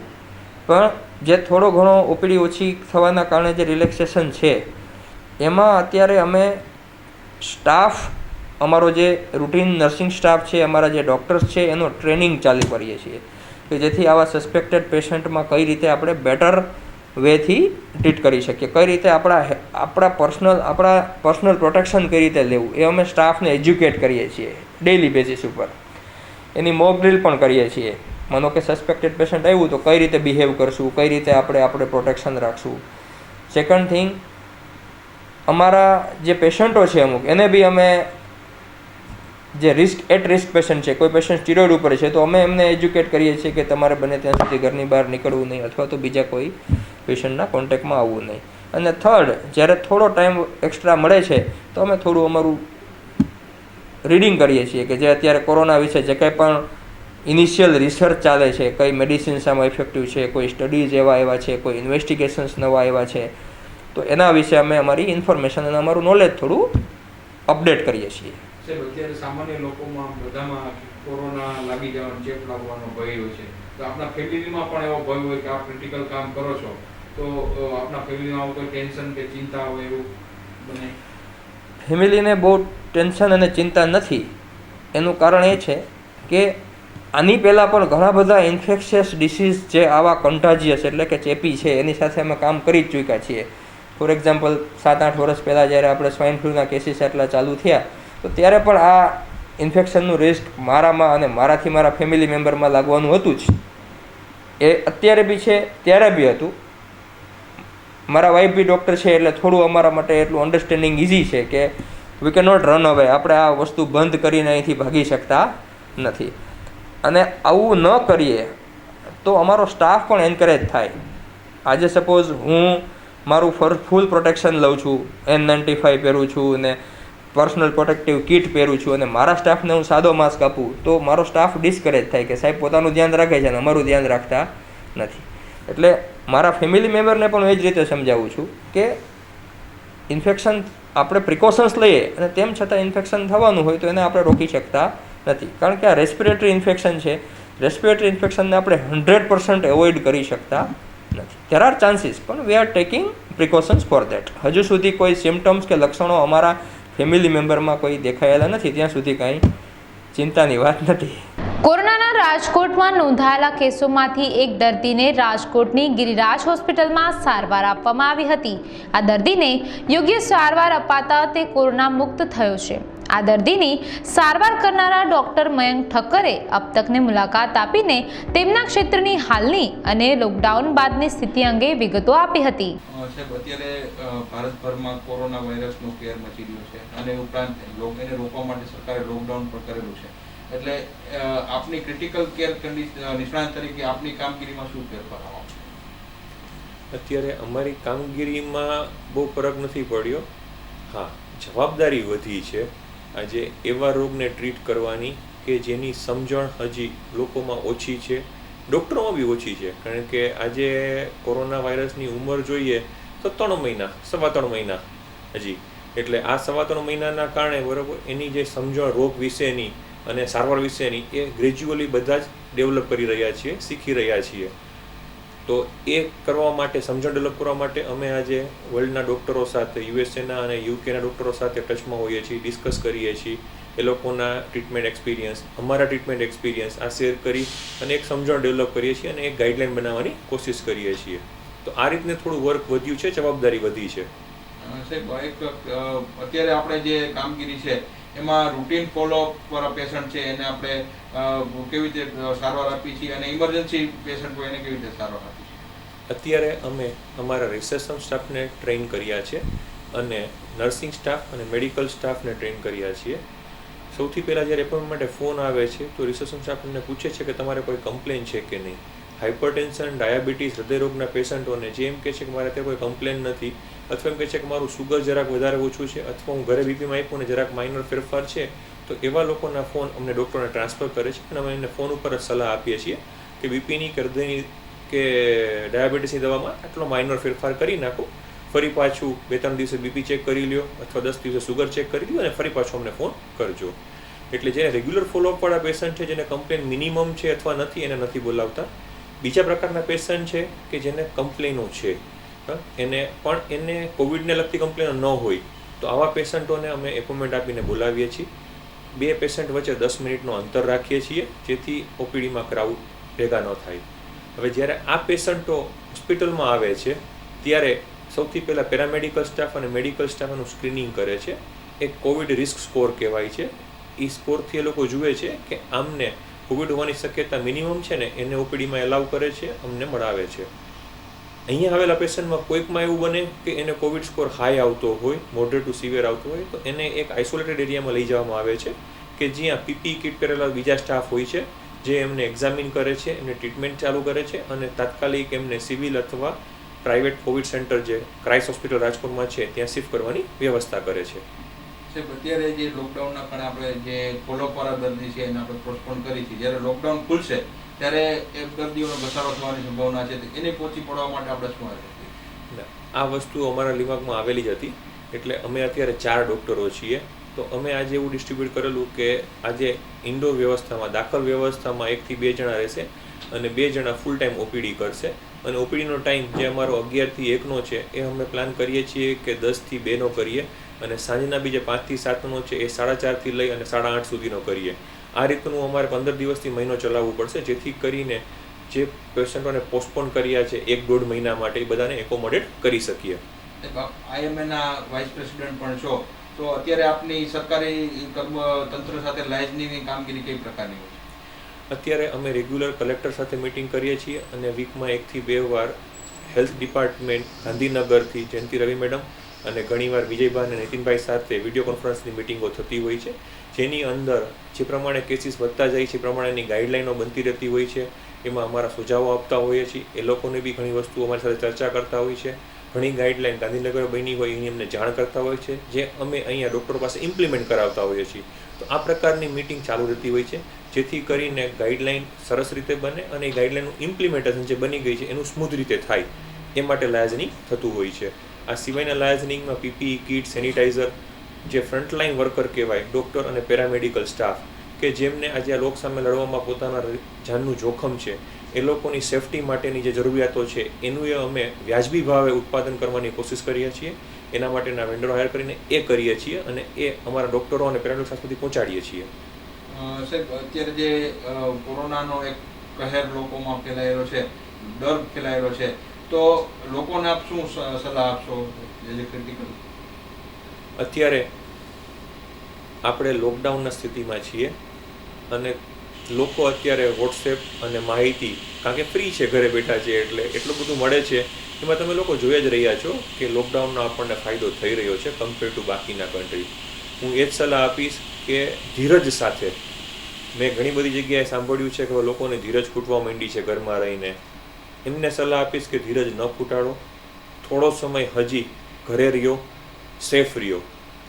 પણ જે થોડો ઘણો ઓપીડી ઓછી થવાના કારણે જે રિલેક્સેશન છે એમાં અત્યારે અમે સ્ટાફ, અમારો જે રૂટીન નર્સિંગ સ્ટાફ છે, અમારા જે ડૉક્ટર્સ છે એનો ટ્રેનિંગ ચાલુ કરીએ છીએ કે જેથી આવા સસ્પેક્ટેડ પેશન્ટમાં કઈ રીતે આપણે બેટર વેથી ટ્રીટ કરી શકીએ, કઈ રીતે આપણા પર્સનલ પ્રોટેક્શન કઈ રીતે લેવું એ અમે સ્ટાફને એજ્યુકેટ કરીએ છીએ ડેઇલી બેઝિસ ઉપર. એની મોક ડ્રીલ પણ કરીએ છીએ. માનો કે સસ્પેક્ટેડ પેશન્ટ આવ્યું તો કઈ રીતે બિહેવ કરશું, કઈ રીતે આપણે પ્રોટેક્શન રાખશું. સેકન્ડ થિંગ, અમારા જે પેશન્ટો છે અમુક એને બી અમે જે રિસ્ક પેશન્ટ છે, કોઈ પેશન્ટ સ્ટીરોઇડ ઉપર છે તો અમે એમને એજ્યુકેટ કરીએ છીએ કે તમારે બને ત્યાં સુધી ઘરની બહાર નીકળવું નહીં અથવા તો બીજા કોઈ પેશન્ટના કોન્ટેક્ટમાં આવવું નહીં. અને થર્ડ, જ્યારે થોડો ટાઈમ એક્સ્ટ્રા મળે છે તો અમે થોડું અમારું રીડિંગ કરીએ છીએ કે જે અત્યારે કોરોના વિશે જે કંઈ પણ ઇનિશિયલ રિસર્ચ ચાલે છે, કઈ મેડિસિન્સ આમાં ઇફેક્ટિવ છે, કોઈ સ્ટડીઝ એવા છે, કોઈ ઇન્વેસ્ટિગેશન્સ નવા આવ્યા છે, તો એના વિશે અમે અમારી ઇન્ફોર્મેશન અને અમારું નોલેજ થોડું અપડેટ કરીએ છીએ. સાહેબ, અત્યારે સામાન્ય લોકોમાં બધામાં કોરોના લાગી જવાનો, ચેપ લાગવાનો ભય હોય છે, તો આપણા ફેમિલીમાં પણ એવો ભય હોય કે આપ ક્રિટિકલ કામ કરો છો તો આપણા ફેમિલીમાં કોઈ ટેન્શન કે ચિંતા હોય એવું બને? ફેમિલીને બહુ ટેન્શન અને ચિંતા નથી. એનું કારણ એ છે કે આની પહેલાં પણ ઘણા બધા ઇન્ફેક્શિયસ ડિસીઝ જે આવા કન્ટાજિયસ એટલે કે ચેપી છે એની સાથે અમે કામ કરી જ ચૂક્યા છીએ. ફોર એક્ઝામ્પલ 7-8 વર્ષ પહેલાં જ્યારે આપણે સ્વાઇન ફ્લૂના કેસીસ એટલા ચાલુ થયા તો ત્યારે પણ આ ઇન્ફેક્શનનું રિસ્ક મારામાં અને મારાથી મારા ફેમિલી મેમ્બરમાં લાગવાનું હતું જ. એ અત્યારે બી છે, ત્યારે બી હતું. મારા વાઈફ બી ડૉક્ટર છે એટલે થોડું અમારા માટે એટલું અન્ડરસ્ટેન્ડિંગ ઇઝી છે કે વી કેન નોટ રન અવે. આપણે આ વસ્તુ બંધ કરીને અહીંથી ભાગી શકતા નથી. અને આવું ન કરીએ તો અમારો સ્ટાફ પણ એન્કરેજ થાય. આજે સપોઝ હું મારું ફૂલ પ્રોટેક્શન લઉં છું, N95 પહેરું છું અને પર્સનલ પ્રોટેક્ટિવ કિટ પહેરું છું અને મારા સ્ટાફને હું સાદો માસ્ક આપું તો મારો સ્ટાફ ડિસ્કરેજ થાય કે સાહેબ પોતાનું ધ્યાન રાખે છે અને અમારું ધ્યાન રાખતા નથી. એટલે મારા ફેમિલી મેમ્બરને પણ એ જ રીતે સમજાવું છું કે ઇન્ફેક્શન આપણે પ્રિકોશન્સ લઈએ અને તેમ છતાં ઇન્ફેક્શન થવાનું હોય તો એને આપણે રોકી શકતા નથી. કારણ કે આ રેસ્પિરેટરી ઇન્ફેક્શન છે. રેસ્પિરેટરી ઇન્ફેક્શનને આપણે 100% એવોઇડ કરી શકતા નથી. ધેર આર ચાન્સીસ, પણ we are taking precautions for that. હજુ સુધી કોઈ સિમ્ટમ્સ કે લક્ષણો અમારા ફેમિલી મેમ્બરમાં કોઈ દેખાયેલા નથી, ત્યાં સુધી કાંઈ ચિંતાની વાત નથી. કોરોનાના રાજકોટમાં નોંધાયેલા કેસોમાંથી એક દર્દીને રાજકોટની ગિરિરાજ હોસ્પિટલમાં સારવાર આપવામાં આવી હતી. આ દર્દીને યોગ્ય સારવાર અપાતા તે કોરોના મુક્ત થયો છે. આ દર્દીની સારવાર કરનારા ડોક્ટર મયંક ઠક્કરે અબતકને મુલાકાત આપીને તેમના ક્ષેત્રની હાલની અને લોકડાઉન બાદની સ્થિતિ અંગે વિગતો આપી હતી. સાહેબ, અત્યારે ભારતભરમાં કોરોના વાયરસનો કેર મચી રહ્યો છે અને ઉપરાંત એને રોકવા માટે સરકારે લોકડાઉન પણ કરેલું છે. એટલે આપની ક્રિટિકલ કેર નિષ્ણાત તરીકે આપની કામગીરીમાં શું ફેરફાર આવશે? અત્યારે અમારી કામગીરીમાં બહુ ફરક નથી પડ્યો. હા, જવાબદારી વધી છે આજે એવા રોગને ટ્રીટ કરવાની કે જેની સમજણ હજી લોકોમાં ઓછી છે, ડૉક્ટરોમાં બી ઓછી છે. કારણ કે આજે કોરોના વાયરસની ઉંમર જોઈએ તો 3 મહિના, 3.25 મહિના હજી. એટલે આ 3.25 મહિનાના કારણે બરાબર એની જે સમજણ રોગ વિશેની અને સારવાર વિશેની એ ગ્રેજ્યુઅલી બધા જ ડેવલપ કરી રહ્યા છીએ, શીખી રહ્યા છીએ. તો એ કરવા માટે, સમજણ ડેવલપ કરવા માટે અમે આજે વર્લ્ડના ડૉક્ટરો સાથે, યુએસએના અને યુકેના ડૉક્ટરો સાથે ટચમાં હોઈએ છીએ, ડિસ્કસ કરીએ છીએ એ લોકોના ટ્રીટમેન્ટ એક્સપિરિયન્સ, અમારા ટ્રીટમેન્ટ એક્સપિરિયન્સ આ શેર કરી અને એક સમજણ ડેવલપ કરીએ છીએ અને એક ગાઈડલાઈન બનાવવાની કોશિશ કરીએ છીએ. તો આ રીતને થોડું વર્ક વધ્યું છે, જવાબદારી વધી છે. સાહેબ એક અત્યારે આપણે જે કામગીરી છે એમાં રૂટીન ફોલોઅપ વાળા પેશન્ટ છે એને આપણે કેવી રીતે સારવાર આપી છીએ અને ઇમરજન્સી પેશન્ટ હોય એને કેવી રીતે સારવાર આપી છીએ? અત્યારે અમે અમારા રિસેપ્શન સ્ટાફને ટ્રેન કર્યા છે અને નર્સિંગ સ્ટાફ અને મેડિકલ સ્ટાફને ટ્રેન કર્યા છીએ. સૌથી પહેલાં જ્યારે એપોઇન્ટમેન્ટ માટે ફોન આવે છે તો રિસેપ્શન સ્ટાફ અમને પૂછે છે કે તમારે કોઈ કમ્પ્લેન છે કે નહીં. હાઇપરટેન્શન, ડાયાબિટીસ, હૃદયરોગના પેશન્ટોને જે એમ કહે છે કે મારે ત્યાં કોઈ કમ્પ્લેન નથી, અથવા એમ કહે છે કે મારું સુગર જરાક વધારે ઓછું છે, અથવા હું ઘરે બીપીમાં આપ્યું ને જરાક માઇનર ફેરફાર છે, તો એવા લોકોના ફોન અમને ડૉક્ટરને ટ્રાન્સફર કરે છે અને અમે એને ફોન ઉપર જ સલાહ આપીએ છીએ કે બીપીની કે હૃદયની કે ડાયાબિટીસની દવામાં આટલો માઇનર ફેરફાર કરી નાખો, ફરી પાછું 2-3 દિવસે બીપી ચેક કરી લ્યો અથવા 10 દિવસે સુગર ચેક કરી લ્યો અને ફરી પાછું અમને ફોન કરજો. એટલે જે રેગ્યુલર ફોલોઅપવાળા પેશન્ટ છે જેને કમ્પ્લેન મિનિમમ છે અથવા નથી એને નથી બોલાવતા. બીજા પ્રકારના પેશન્ટ છે કે જેને કમ્પ્લેનો છે એને કોવિડને લગતી કમ્પ્લેનો ન હોય તો આવા પેશન્ટોને અમે એપોઇન્ટમેન્ટ આપીને બોલાવીએ છીએ. 2 પેશન્ટ વચ્ચે 10 મિનિટનો અંતર રાખીએ છીએ જેથી ઓપીડીમાં ક્રાઉડ ભેગા ન થાય. હવે જ્યારે આ પેશન્ટો હોસ્પિટલમાં આવે છે ત્યારે સૌથી પહેલાં પેરામેડિકલ સ્ટાફ અને મેડિકલ સ્ટાફ એનું સ્ક્રીનિંગ કરે છે. એક કોવિડ રિસ્ક સ્કોર કહેવાય છે. એ સ્કોરથી એ લોકો જુએ છે કે આમને કોવિડ હોવાની શક્યતા મિનિમમ છે ને એને ઓપીડીમાં એલાઉ કરે છે, અમને મળાવે છે. અહીંયા આવેલા પેશન્ટમાં કોઈકમાં એવું બને કે એને કોવિડ સ્કોર હાઈ આવતો હોય, મોડરેટ ટુ સિવિયર આવતો હોય, તો એને એક આઇસોલેટેડ એરિયામાં લઈ જવામાં આવે છે કે જ્યાં પીપી કિટ પહેરેલા બીજા સ્ટાફ હોય છે જે એમને એક્ઝામિન કરે છે, એમને ટ્રીટમેન્ટ ચાલુ કરે છે અને તાત્કાલિક એમને સિવિલ અથવા પ્રાઇવેટ કોવિડ સેન્ટર જે ક્રાઇસ હોસ્પિટલ રાજકોટમાં છે ત્યાં શિફ્ટ કરવાની વ્યવસ્થા કરે છે. સાહેબ અત્યારે જે લોકડાઉનના કારણે આપણે જે ફોલોઅપવાળા દર્દી છે એને આપણે પોસ્ટપોન કરી છે, જ્યારે લોકડાઉન ખુલશે ત્યારે એ દર્દીઓનો ઘસારો થવાની સંભાવના છે, એને પહોંચી પડવા માટે આપણે શું આવે? આ વસ્તુ અમારા દિમાગમાં આવેલી જ હતી. એટલે અમે અત્યારે 4 ડૉક્ટરો છીએ. તો અમે આજે એવું ડિસ્ટ્રીબ્યુટ કરેલું કે આજે ઇન્ડોર વ્યવસ્થામાં, દાખલ વ્યવસ્થામાં 1 થી 2 જણા રહેશે અને 2 જણા ફૂલ ટાઈમ ઓપીડી કરશે. અને ઓપીડીનો ટાઈમ જે અમારો 11 થી 1નો છે એ અમે પ્લાન કરીએ છીએ કે 10 થી 2નો કરીએ અને સાંજના બીજે 5 થી 7નો છે એ 4:30 થી લઈ અને 8:30 સુધીનો કરીએ. આ રીતનું અમારે 15 દિવસથી મહિનો ચલાવવું પડશે જેથી કરીને જે પેશન્ટોને પોસ્ટપોન કર્યા છે 1-1.5 મહિના માટે એ બધાને એકોમોડેટ કરી શકીએ. આઈએમએના વાઇસ પ્રેસિડેન્ટ પણ છો, તો અત્યારે આપની સરકારી તંત્ર સાથે લાયઝની કામગીરી કઈ પ્રકારની હોય છે? અત્યારે અમે રેગ્યુલર કલેક્ટર સાથે મિટિંગ કરીએ છીએ અને વીકમાં 1 થી 2 વાર હેલ્થ ડિપાર્ટમેન્ટ ગાંધીનગરથી જયંતિ રવિ મેડમ અને ઘણીવાર વિજયભાઈ અને નીતિનભાઈ સાથે વિડીયો કોન્ફરન્સની મિટિંગો થતી હોય છે, જેની અંદર જે પ્રમાણે કેસીસ વધતા જાય છે એ પ્રમાણેની ગાઈડલાઈનો બનતી રહેતી હોય છે. એમાં અમારા સુઝાવો આપતા હોઈએ છીએ, એ લોકોને બી ઘણી વસ્તુઓ અમારી સાથે ચર્ચા કરતા હોય છે. ઘણી ગાઈડલાઈન ગાંધીનગર બની હોય એની અમને જાણ કરતા હોય છે, જે અમે અહીંયા ડૉક્ટરો પાસે ઇમ્પ્લિમેન્ટ કરાવતા હોઈએ છીએ. તો આ પ્રકારની મિટિંગ ચાલુ રહેતી હોય છે જેથી કરીને ગાઈડલાઈન સરસ રીતે બને અને એ ગાઈડલાઈનનું ઇમ્પ્લિમેન્ટેશન જે બની ગઈ છે એનું સ્મૂથ રીતે થાય એ માટે લાયઝનિંગ થતું હોય છે. આ સિવાયના લાયઝનિંગમાં પીપીઈ કિટ, સેનિટાઈઝર, જે ફ્રન્ટલાઇન વર્કર કહેવાય, ડૉક્ટર અને પેરામેડિકલ સ્ટાફ કે જેમને આજે આ રોગ સામે લડવામાં પોતાના જાનનું જોખમ છે, એ લોકોની સેફટી માટેની જે જરૂરિયાતો છે એનું અમે વ્યાજબી ભાવે ઉત્પાદન કરવાની કોશિશ કરીએ છીએ. એના માટેના વેન્ડરો હાયર કરીને એ કરીએ છીએ અને એ અમારા ડૉક્ટરો અને પેરામેડિકલ સ્ટાફ સુધી પહોંચાડીએ છીએ. સાહેબ અત્યારે જે કોરોનાનો એક કહેર લોકોમાં ફેલાયેલો છે, ડર ફેલાયેલો છે, તો લોકોને આપ શું સલાહ આપશો? અત્યારે આપણે લોકડાઉનના સ્થિતિમાં છીએ અને લોકો અત્યારે વોટ્સએપ અને માહિતી, કારણ કે ફ્રી છે, ઘરે બેઠા છે એટલે એટલું બધું મળે છે, એમાં તમે લોકો જોઈ જ રહ્યા છો કે લોકડાઉનનો આપણને ફાયદો થઈ રહ્યો છે કમ્પેર ટુ બાકીના કન્ટ્રી. હું એ જ સલાહ આપીશ કે ધીરજ સાથે. મેં ઘણી બધી જગ્યાએ સાંભળ્યું છે કે લોકોને ધીરજ ખૂટવા માંડી છે ઘરમાં રહીને. એમને સલાહ આપીશ કે ધીરજ ન ખૂટાડો, થોડો સમય હજી ઘરે રહ્યો, સેફ રહ્યો.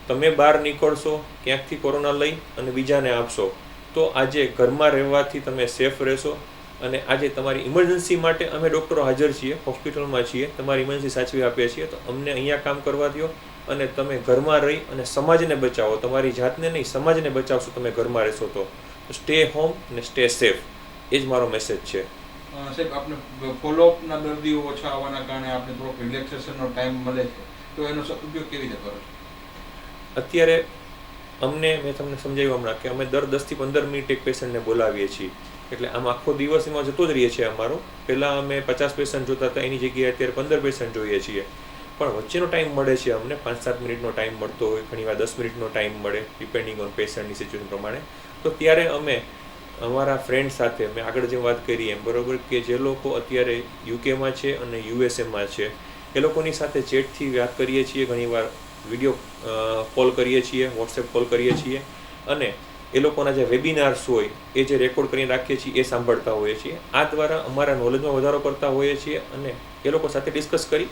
તમે બહાર નીકળશો ક્યાંકથી કોરોના લઈ અને બીજાને આપશો તો આજે ઘરમાં રહેવાથી તમે સેફ રહેશો. અને આજે તમારી ઇમરજન્સી માટે અમે ડૉક્ટરો હાજર છીએ, હોસ્પિટલમાં છીએ, તમારી ઇમરજન્સી સાચવી આપીએ છીએ, તો અમને અહીંયા કામ કરવા દો અને તમે ઘરમાં રહી અને સમાજને બચાવો. તમારી જાતને નહીં, સમાજને બચાવશો તમે ઘરમાં રહેશો તો. સ્ટે હોમ અને સ્ટે સેફ, એ જ મારો મેસેજ છે. સાહેબ, આપણે ફોલોઅપના દર્દીઓ ઓછા આવવાના કારણે આપણે થોડોક રિલેક્સેશનનો ટાઈમ મળે છે, તો એનો સદુપયોગ કેવી રીતે કરો છો? અત્યારે અમને મેં તમને સમજાવ્યું હમણાં કે અમે દર 10 થી 15 મિનિટ એક પેશન્ટને બોલાવીએ છીએ, એટલે આમ આખો દિવસ એમાં જતો જ રહીએ છીએ અમારો. પહેલાં અમે 50 પેશન્ટ જોતા હતા, એની જગ્યાએ અત્યારે 15 પેશન્ટ જોઈએ છીએ. પણ વચ્ચેનો ટાઈમ મળે છે અમને, 5-7 મિનિટનો ટાઈમ મળતો હોય, ઘણીવાર 10 મિનિટનો ટાઈમ મળે ડિપેન્ડિંગ ઓન પેશન્ટની સિચ્યુએશન પ્રમાણે. તો ત્યારે અમે અમારા ફ્રેન્ડ સાથે મેં આગળ જે વાત કરી એમ બરાબર, કે જે લોકો અત્યારે યુકેમાં છે અને યુએસએમાં છે એ લોકોની સાથે ચેટથી વાત કરીએ છીએ, ઘણીવાર વિડીયો કોલ કરીએ છીએ, વોટ્સએપ કોલ કરીએ છીએ, અને એ લોકોના જે વેબિનાર્સ હોય એ જે રેકોર્ડ કરીને રાખીએ છીએ એ સાંભળતા હોઈએ છીએ. આ દ્વારા અમારા નોલેજમાં વધારો કરતા હોઈએ છીએ અને એ લોકો સાથે ડિસ્કસ કરી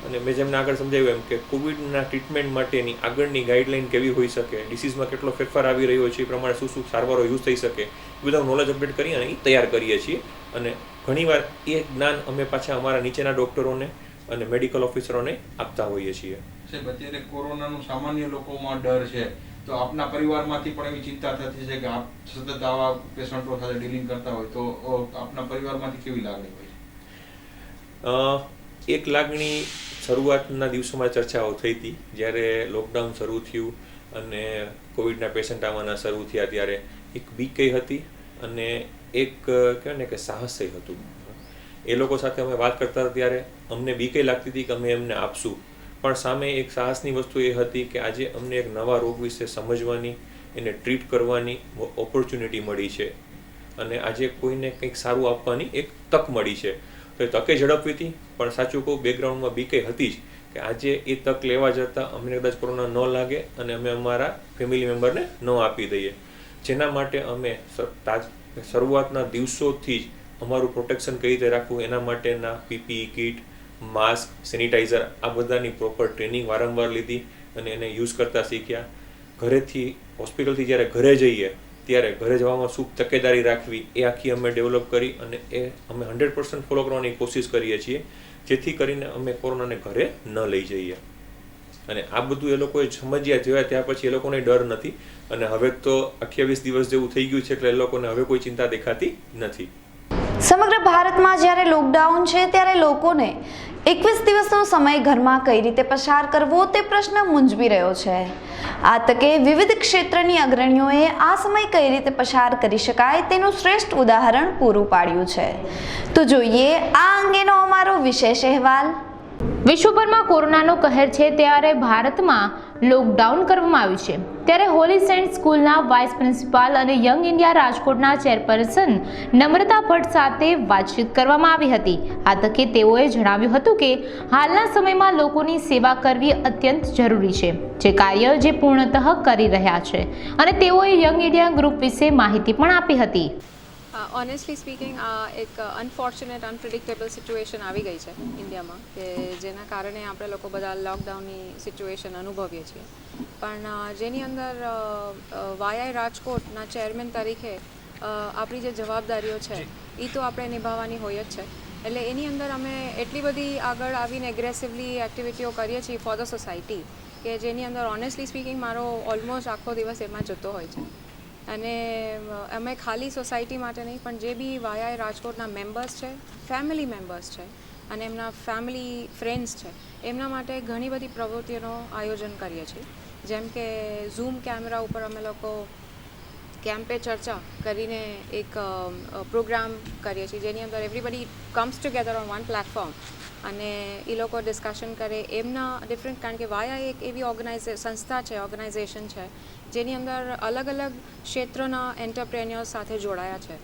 અને મેં જેમને આગળ સમજાવ્યું એમ કે કોવિડના ટ્રીટમેન્ટ માટેની આગળની ગાઈડલાઇન કેવી હોઈ શકે, ડિસીઝમાં કેટલો ફેરફાર આવી રહ્યો છે, એ પ્રમાણે શું શું સારવારો યુઝ થઈ શકે, એ બધા નોલેજ અપડેટ કરી અને એ તૈયાર કરીએ છીએ. અને ઘણીવાર એ જ્ઞાન અમે પાછા અમારા નીચેના ડૉક્ટરોને અને મેડિકલ ઓફિસરોને આપતા હોઈએ છીએ. સાહેબ, અત્યારે કોરોનાનું સામાન્ય લોકોમાં ડર છે, તો આપના પરિવારમાંથી પણ એવી ચિંતા થતી છે કે આપ સતત આવા પેશન્ટો સાથે ડીલિંગ કરતા હોય તો આપના પરિવારમાંથી કેવી લાગણી હોય? એક લાગણી શરૂઆતના દિવસોમાં ચર્ચાઓ થઈ હતી, જ્યારે લોકડાઉન શરૂ થયું અને કોવિડના પેશન્ટ આવવાના શરૂ થયા ત્યારે એક બીક હતી અને એક કહેવાય ને કે સાહસય હતું. એ લોકો સાથે અમે વાત કરતા હતા ત્યારે અમને બીકે લાગતી હતી કે અમે એમને આપશું, પણ સામે એક સાહસની વસ્તુ એ હતી કે આજે અમને એક નવા રોગ વિશે સમજવાની, એને ટ્રીટ કરવાની ઓપોર્ચ્યુનિટી મળી છે અને આજે કોઈને કંઈક સારું આપવાની એક તક મળી છે. તો એ તકે ઝડપવી હતી, પણ સાચું કહું બેકગ્રાઉન્ડમાં બીકે હતી જ કે આજે એ તક લેવા જતાં અમને કદાચ કોરોના ન લાગે અને અમે અમારા ફેમિલી મેમ્બરને ન આપી દઈએ, જેના માટે અમે શરૂઆતના દિવસોથી જ અમારું પ્રોટેક્શન કઈ રીતે રાખવું એના માટેના પીપીઈ કિટ, માસ્ક, સેનિટાઈઝર આ બધાની પ્રોપર ટ્રેનિંગ વારંવાર લીધી અને એને યુઝ કરતા શીખ્યા. ઘરેથી હોસ્પિટલથી જ્યારે ઘરે જઈએ ત્યારે ઘરે જવામાં શું તકેદારી રાખવી એ આખી અમે ડેવલપ કરી અને એ અમે 100% ફોલો કરવાની કોશિશ કરીએ છીએ, જેથી કરીને અમે કોરોનાને ઘરે ન લઈ જઈએ. અને આ બધું એ લોકોએ સમજ્યા જોયા ત્યાં પછી એ લોકોને ડર નથી અને હવે તો 28 દિવસ જેવું થઈ ગયું છે એટલે એ લોકોને હવે કોઈ ચિંતા દેખાતી નથી. સમગ્ર ભારતમાં જ્યારે લોકડાઉન છે ત્યારે લોકોને 21 દિવસનો સમય ઘરમાં કઈ રીતે પસાર કરવો તે પ્રશ્ન મૂંઝવી રહ્યો છે. આ તકે વિવિધ ક્ષેત્રની અગ્રણીઓએ આ સમય કઈ રીતે પસાર કરી શકાય તેનું શ્રેષ્ઠ ઉદાહરણ પૂરું પાડ્યું છે. તો જોઈએ આ અંગેનો અમારો વિશેષ અહેવાલ. વિશ્વભરમાં કોરોનાનો કહેર છે ત્યારે ભારતમાં લોકડાઉન કરવામાં આવ્યું છે. ત્યારે હોલી સેન્ટ સ્કૂલના વાઇસ પ્રિન્સિપાલ અને યંગ ઇન્ડિયા રાજકોટના ચેરપર્સન નમ્રતા ભટ્ટ સાથે વાતચીત કરવામાં આવી હતી. આ તકે તેઓએ જણાવ્યું હતું કે હાલના સમયમાં લોકોની સેવા કરવી અત્યંત જરૂરી છે, જે કાર્ય જે પૂર્ણતઃ કરી રહ્યા છે, અને તેઓએ યંગ ઇન્ડિયા ગ્રુપ વિશે માહિતી પણ આપી હતી. ઓનેસ્ટલી સ્પીકિંગ આ એક અનફોર્ચ્યુનેટ અનપ્રિડિક્ટેબલ સિચ્યુએશન આવી ગઈ છે ઇન્ડિયામાં, કે જેના કારણે આપણે લોકો બધા લોકડાઉનની સિચ્યુએશન અનુભવીએ છીએ. પણ જેની અંદર વાયઆઈ રાજકોટના ચેરમેન તરીકે આપણી જે જવાબદારીઓ છે એ તો આપણે નિભાવવાની હોય જ છે. એટલે એની અંદર અમે એટલી બધી આગળ આવીને એગ્રેસિવલી એક્ટિવિટીઓ કરીએ છીએ ફોર ધ સોસાયટી, કે જેની અંદર ઓનેસ્ટલી સ્પીકિંગ મારો ઓલમોસ્ટ આખો દિવસ એમાં જતો હોય છે. અને અમે ખાલી સોસાયટી માટે નહીં, પણ જે બી વાયઆઈ રાજકોટના મેમ્બર્સ છે, ફેમિલી મેમ્બર્સ છે અને એમના ફેમિલી ફ્રેન્ડ્સ છે, એમના માટે ઘણી બધી પ્રવૃત્તિઓનો આયોજન કરીએ છીએ. જેમ કે ઝૂમ કેમેરા ઉપર અમે લોકો કેમ્પે ચર્ચા કરીને એક પ્રોગ્રામ કરીએ છીએ, જેની અંદર everybody comes together on one platform અને એ લોકો ડિસ્કશન કરે એમના ડિફરન્ટ, કારણ કે વાયઆઈ એક એવી સંસ્થા છે, ઓર્ગેનાઇઝેશન છે જેની અંદર અલગ અલગ ક્ષેત્રના એન્ટરપ્રેન્યોર્સ સાથે જોડાયા છે.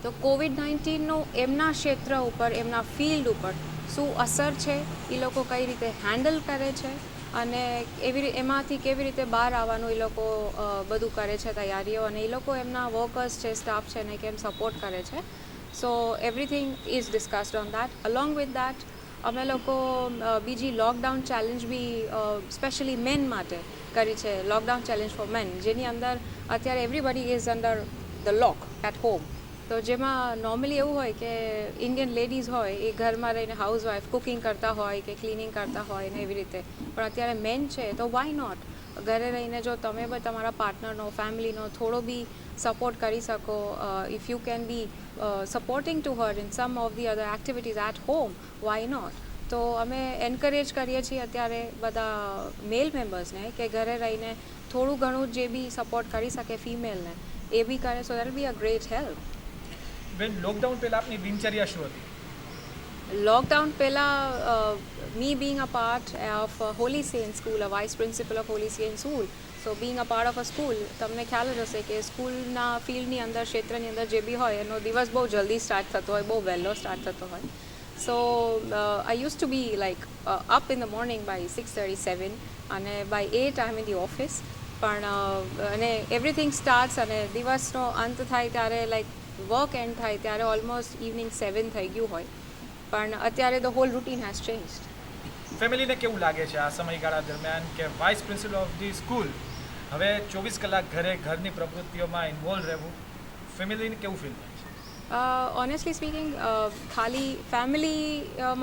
તો કોવિડ-19નું એમના ક્ષેત્ર ઉપર, એમના ફિલ્ડ ઉપર શું અસર છે, એ લોકો કઈ રીતે હેન્ડલ કરે છે અને એમાંથી કેવી રીતે બહાર આવવાનું એ લોકો બધું કરે છે તૈયારીઓ, અને એ લોકો એમના વર્કર્સ છે, સ્ટાફ છે એને કેમ સપોર્ટ કરે છે. સો everything is discussed on that. Along with that અમે લોકો બીજી લોકડાઉન ચેલેન્જ બી સ્પેશિયલી મેન માટે કરી છે, લોકડાઉન ચેલેન્જ ફોર મેન, જેની અંદર અત્યારે everybody is under the lock at home. તો જેમાં નોર્મલી એવું હોય કે ઇન્ડિયન લેડીઝ હોય એ ઘરમાં રહીને હાઉસવાઇફ કુકિંગ કરતા હોય કે ક્લિનિંગ કરતા હોય ને એવી રીતે, પણ અત્યારે મેન છે તો વાય નોટ ઘરે રહીને જો તમે પણ તમારા પાર્ટનરનો, ફેમિલીનો થોડો બી સપોર્ટ કરી શકો, if you can be supporting to her in some of the other activities at home, why not. તો અમે એન્કરેજ કરીએ છીએ અત્યારે બધા મેલ મેમ્બર્સને કે ઘરે રહીને થોડું ઘણું જે બી સપોર્ટ કરી શકે ફિમેલને એ બી કરે, so that be a great help. બેન, લોકડાઉન પહેલાં આપની દિનચર્યા શું હતી? લોકડાઉન પહેલાં me being a part of Holy Saint School, a vice principal of Holy Saint School, so being a part of a school, તમને ખ્યાલ જ હશે કે સ્કૂલના ફિલ્ડની અંદર, ક્ષેત્રની અંદર જે બી હોય એનો દિવસ બહુ જલ્દી સ્ટાર્ટ થતો હોય, બહુ વહેલો સ્ટાર્ટ થતો હોય. સો I used to be like up in the morning by 6:37 અને by 8 I'm in the office. પણ અને એવરીથિંગ સ્ટાર્ટ્સ અને દિવસનો અંત થાય ત્યારે લાઈક વર્ક એન્ડ થાય ત્યારે ઓલમોસ્ટ ઇવનિંગ 7 થઈ ગયું હોય. પણ અત્યારે the whole routine has changed. ફેમિલીને કેવું લાગે છે આ સમયગાળા દરમિયાન કે vice principal of the school હવે 24 કલાક ઘરે ઘરની પ્રવૃત્તિઓમાં ઇન્વોલ્વ રહેવું, ફેમિલીને કેવું ફીલ થાય છે? ઓનેસ્ટલી સ્પીકિંગ, ખાલી ફેમિલી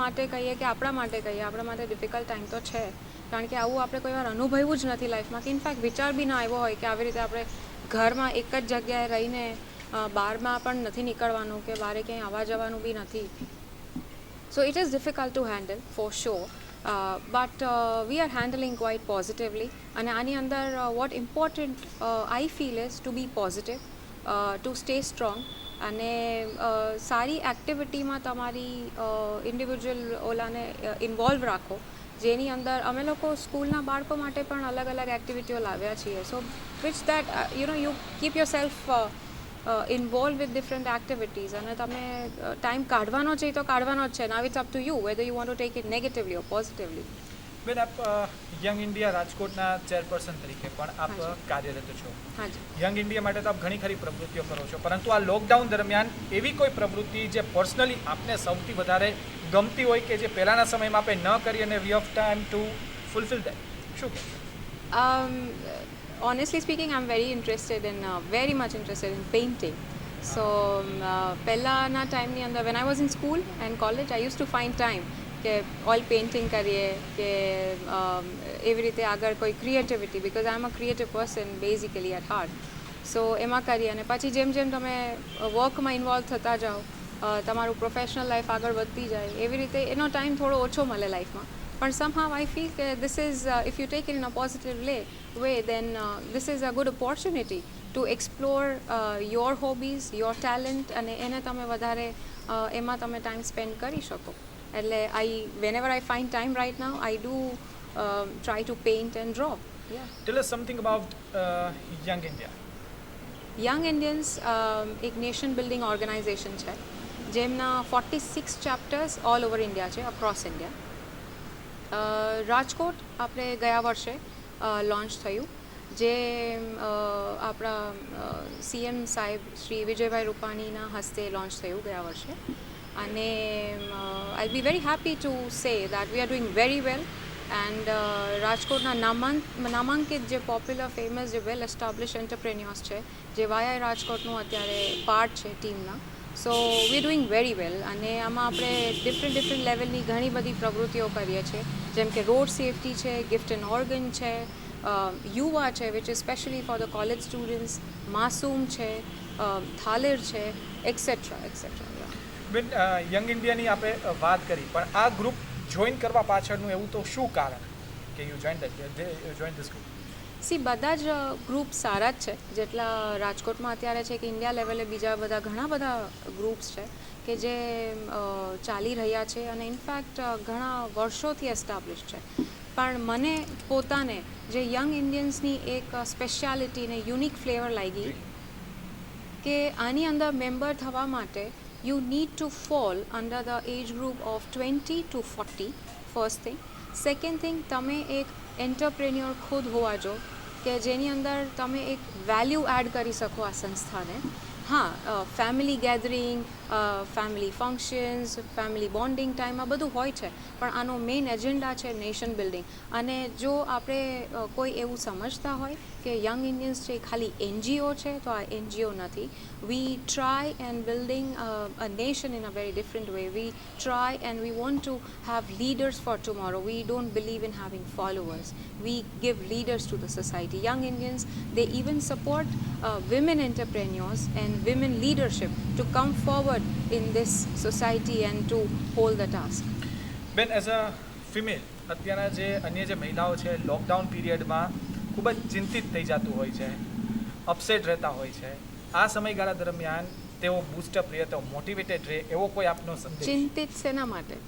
માટે કહીએ કે આપણા માટે ડિફિકલ્ટ ટાઈમ તો છે, કારણ કે આવું આપણે કોઈ વાર અનુભવ્યું જ નથી લાઈફમાં, કે ઇનફેક્ટ વિચાર બી ના આવ્યો હોય કે આવી રીતે આપણે ઘરમાં એક જ જગ્યાએ રહીને બહારમાં પણ નથી નીકળવાનું કે બહાર ક્યાંય આવવા જવાનું બી નથી. So it is difficult to handle for sure, but we are handling quite positively. And આની અંદર what important I feel is to be positive, to stay strong, અને સારી એક્ટિવિટીમાં તમારી ઇન્ડિવિજ્યુઅલ ઓલાને ઇન્વોલ્વ રાખો, જેની અંદર અમે લોકો સ્કૂલના બાળકો માટે પણ અલગ અલગ એક્ટિવિટીઓ લાવ્યા છીએ. So which that you keep yourself involve with different activities, અને તમે ટાઈમ કાઢવાનો છે તો કાઢવાનો જ છે. Now it's up to you whether you want to take it negatively or positively. બેન, આપ યંગ ઇન્ડિયા રાજકોટના ચેરપર્સન તરીકે પણ આપ કાર્યરત છો. હાજી. યંગ ઇન્ડિયા માટે તો આપ ઘણી ખરી પ્રવૃત્તિઓ કરો છો, પરંતુ આ લોકડાઉન દરમિયાન એવી કોઈ પ્રવૃત્તિ જે પર્સનલી આપને સૌથી વધારે ગમતી હોય કે જે પહેલાંના સમયમાં આપણે ન કરી અને we of time to fulfil that, શું કહેશો? Honestly speaking, I'm very much interested in painting. So પહેલાંના ટાઈમની અંદર when I was in school and college, I used to find time કે ઓઇલ પેઇન્ટિંગ કરીએ કે એવી રીતે આગળ કોઈ creativity, because I am a creative person basically at heart. So એમાં કરીએ, અને પછી જેમ જેમ તમે વર્કમાં ઇન્વોલ્વ થતા જાઓ, તમારું પ્રોફેશનલ લાઈફ આગળ વધતી જાય, એવી રીતે એનો ટાઈમ થોડો ઓછો મળે લાઈફમાં. પણ somehow I feel કે this is if you take it in a positive way, then this is a good opportunity to explore your hobbies, your talent, અને એને તમે વધારે એમાં તમે ટાઈમ સ્પેન્ડ કરી શકો. એટલે whenever I find time right now, I do try to paint and draw. Yeah. Tell us something about Young India. Young Indians એક નેશન બિલ્ડિંગ ઓર્ગેનાઇઝેશન છે, જેમના 46 ચેપ્ટર્સ ઓલ ઓવર ઇન્ડિયા છે, across India. Rajkot આપણે ગયા વર્ષે launch થયું, જે આપણા CM સાહેબ શ્રી વિજયભાઈ રૂપાણીના હસ્તે લોન્ચ થયું ગયા વર્ષે. અને I be very happy to say that we are doing very well. And રાજકોટના નામાંકિત જે પોપ્યુલર ફેમસ જે વેલ એસ્ટાબ્લિશ એન્ટરપ્રેન્યોર્સ છે, જે વાયા રાજકોટનું અત્યારે પાર્ટ છે ટીમના. સો વી ડુઈંગ વેરી વેલ. અને આમાં આપણે ડિફરન્ટ લેવલની ઘણી બધી પ્રવૃત્તિઓ કરીએ છીએ, જેમ કે રોડ સેફટી છે, ગિફ્ટ એન્ડ ઓર્ગન છે, યુવા છે which is specially for the college students, માસૂમ છે, થાલેર છે, એક્સેટ્રા એક્સેટ્રા. બેન, યંગ ઇન્ડિયાની આપણે વાત કરી, પણ આ ગ્રુપ જોઈન કરવા પાછળનું એવું તો શું કારણ કે you join this group? C, બધા જ ગ્રુપ સારા જ છે, જેટલા રાજકોટમાં અત્યારે છે, કે ઇન્ડિયા લેવલે બીજા બધા ઘણા બધા ગ્રુપ્સ છે કે જે ચાલી રહ્યા છે, અને ઇનફેક્ટ ઘણા વર્ષોથી એસ્ટાબ્લિશ છે. પણ મને પોતાને જે યંગ ઇન્ડિયન્સની એક સ્પેશિયાલિટી ને યુનિક ફ્લેવર લાગી કે આની અંદર મેમ્બર થવા માટે you need to fall under the age group of 20 to 40, first thing. Second thing, તમે એક એન્ટરપ્રેન્યોર ખુદ હોવા જો કે જેની અંદર તમે એક વેલ્યુ એડ કરી શકો આ સંસ્થાને. હા, family gathering, family functions, family bonding time આ બધું હોય છે, પણ આનો મેઇન એજન્ડા છે નેશન બિલ્ડિંગ. અને જો આપણે કોઈ એવું સમજતા હોય કે યંગ ઇન્ડિયન્સ છે ખાલી NGO છે, તો આ NGO નથી. We try and building a nation in a very different way. We try and we want to have leaders for tomorrow. We don't believe in having followers. We give leaders to the society. Young Indians, they even support women entrepreneurs and women leadership to come forward in this society and to hold the task. બેન as a female અત્યારના જે અન્ય જે મહિલાઓ છે lockdown પીરિયડમાં ખૂબ જ ચિંતિત થઈ જતું હોય છે, અપસેટ રહેતા હોય છે. આ સમયગાળા દરમિયાન તેઓ બૂસ્ટઅપ રહે, તેઓ મોટિવેટેડ રહે, એવો કોઈ આપનો સંદેશ? ચિંતિત શેના માટે?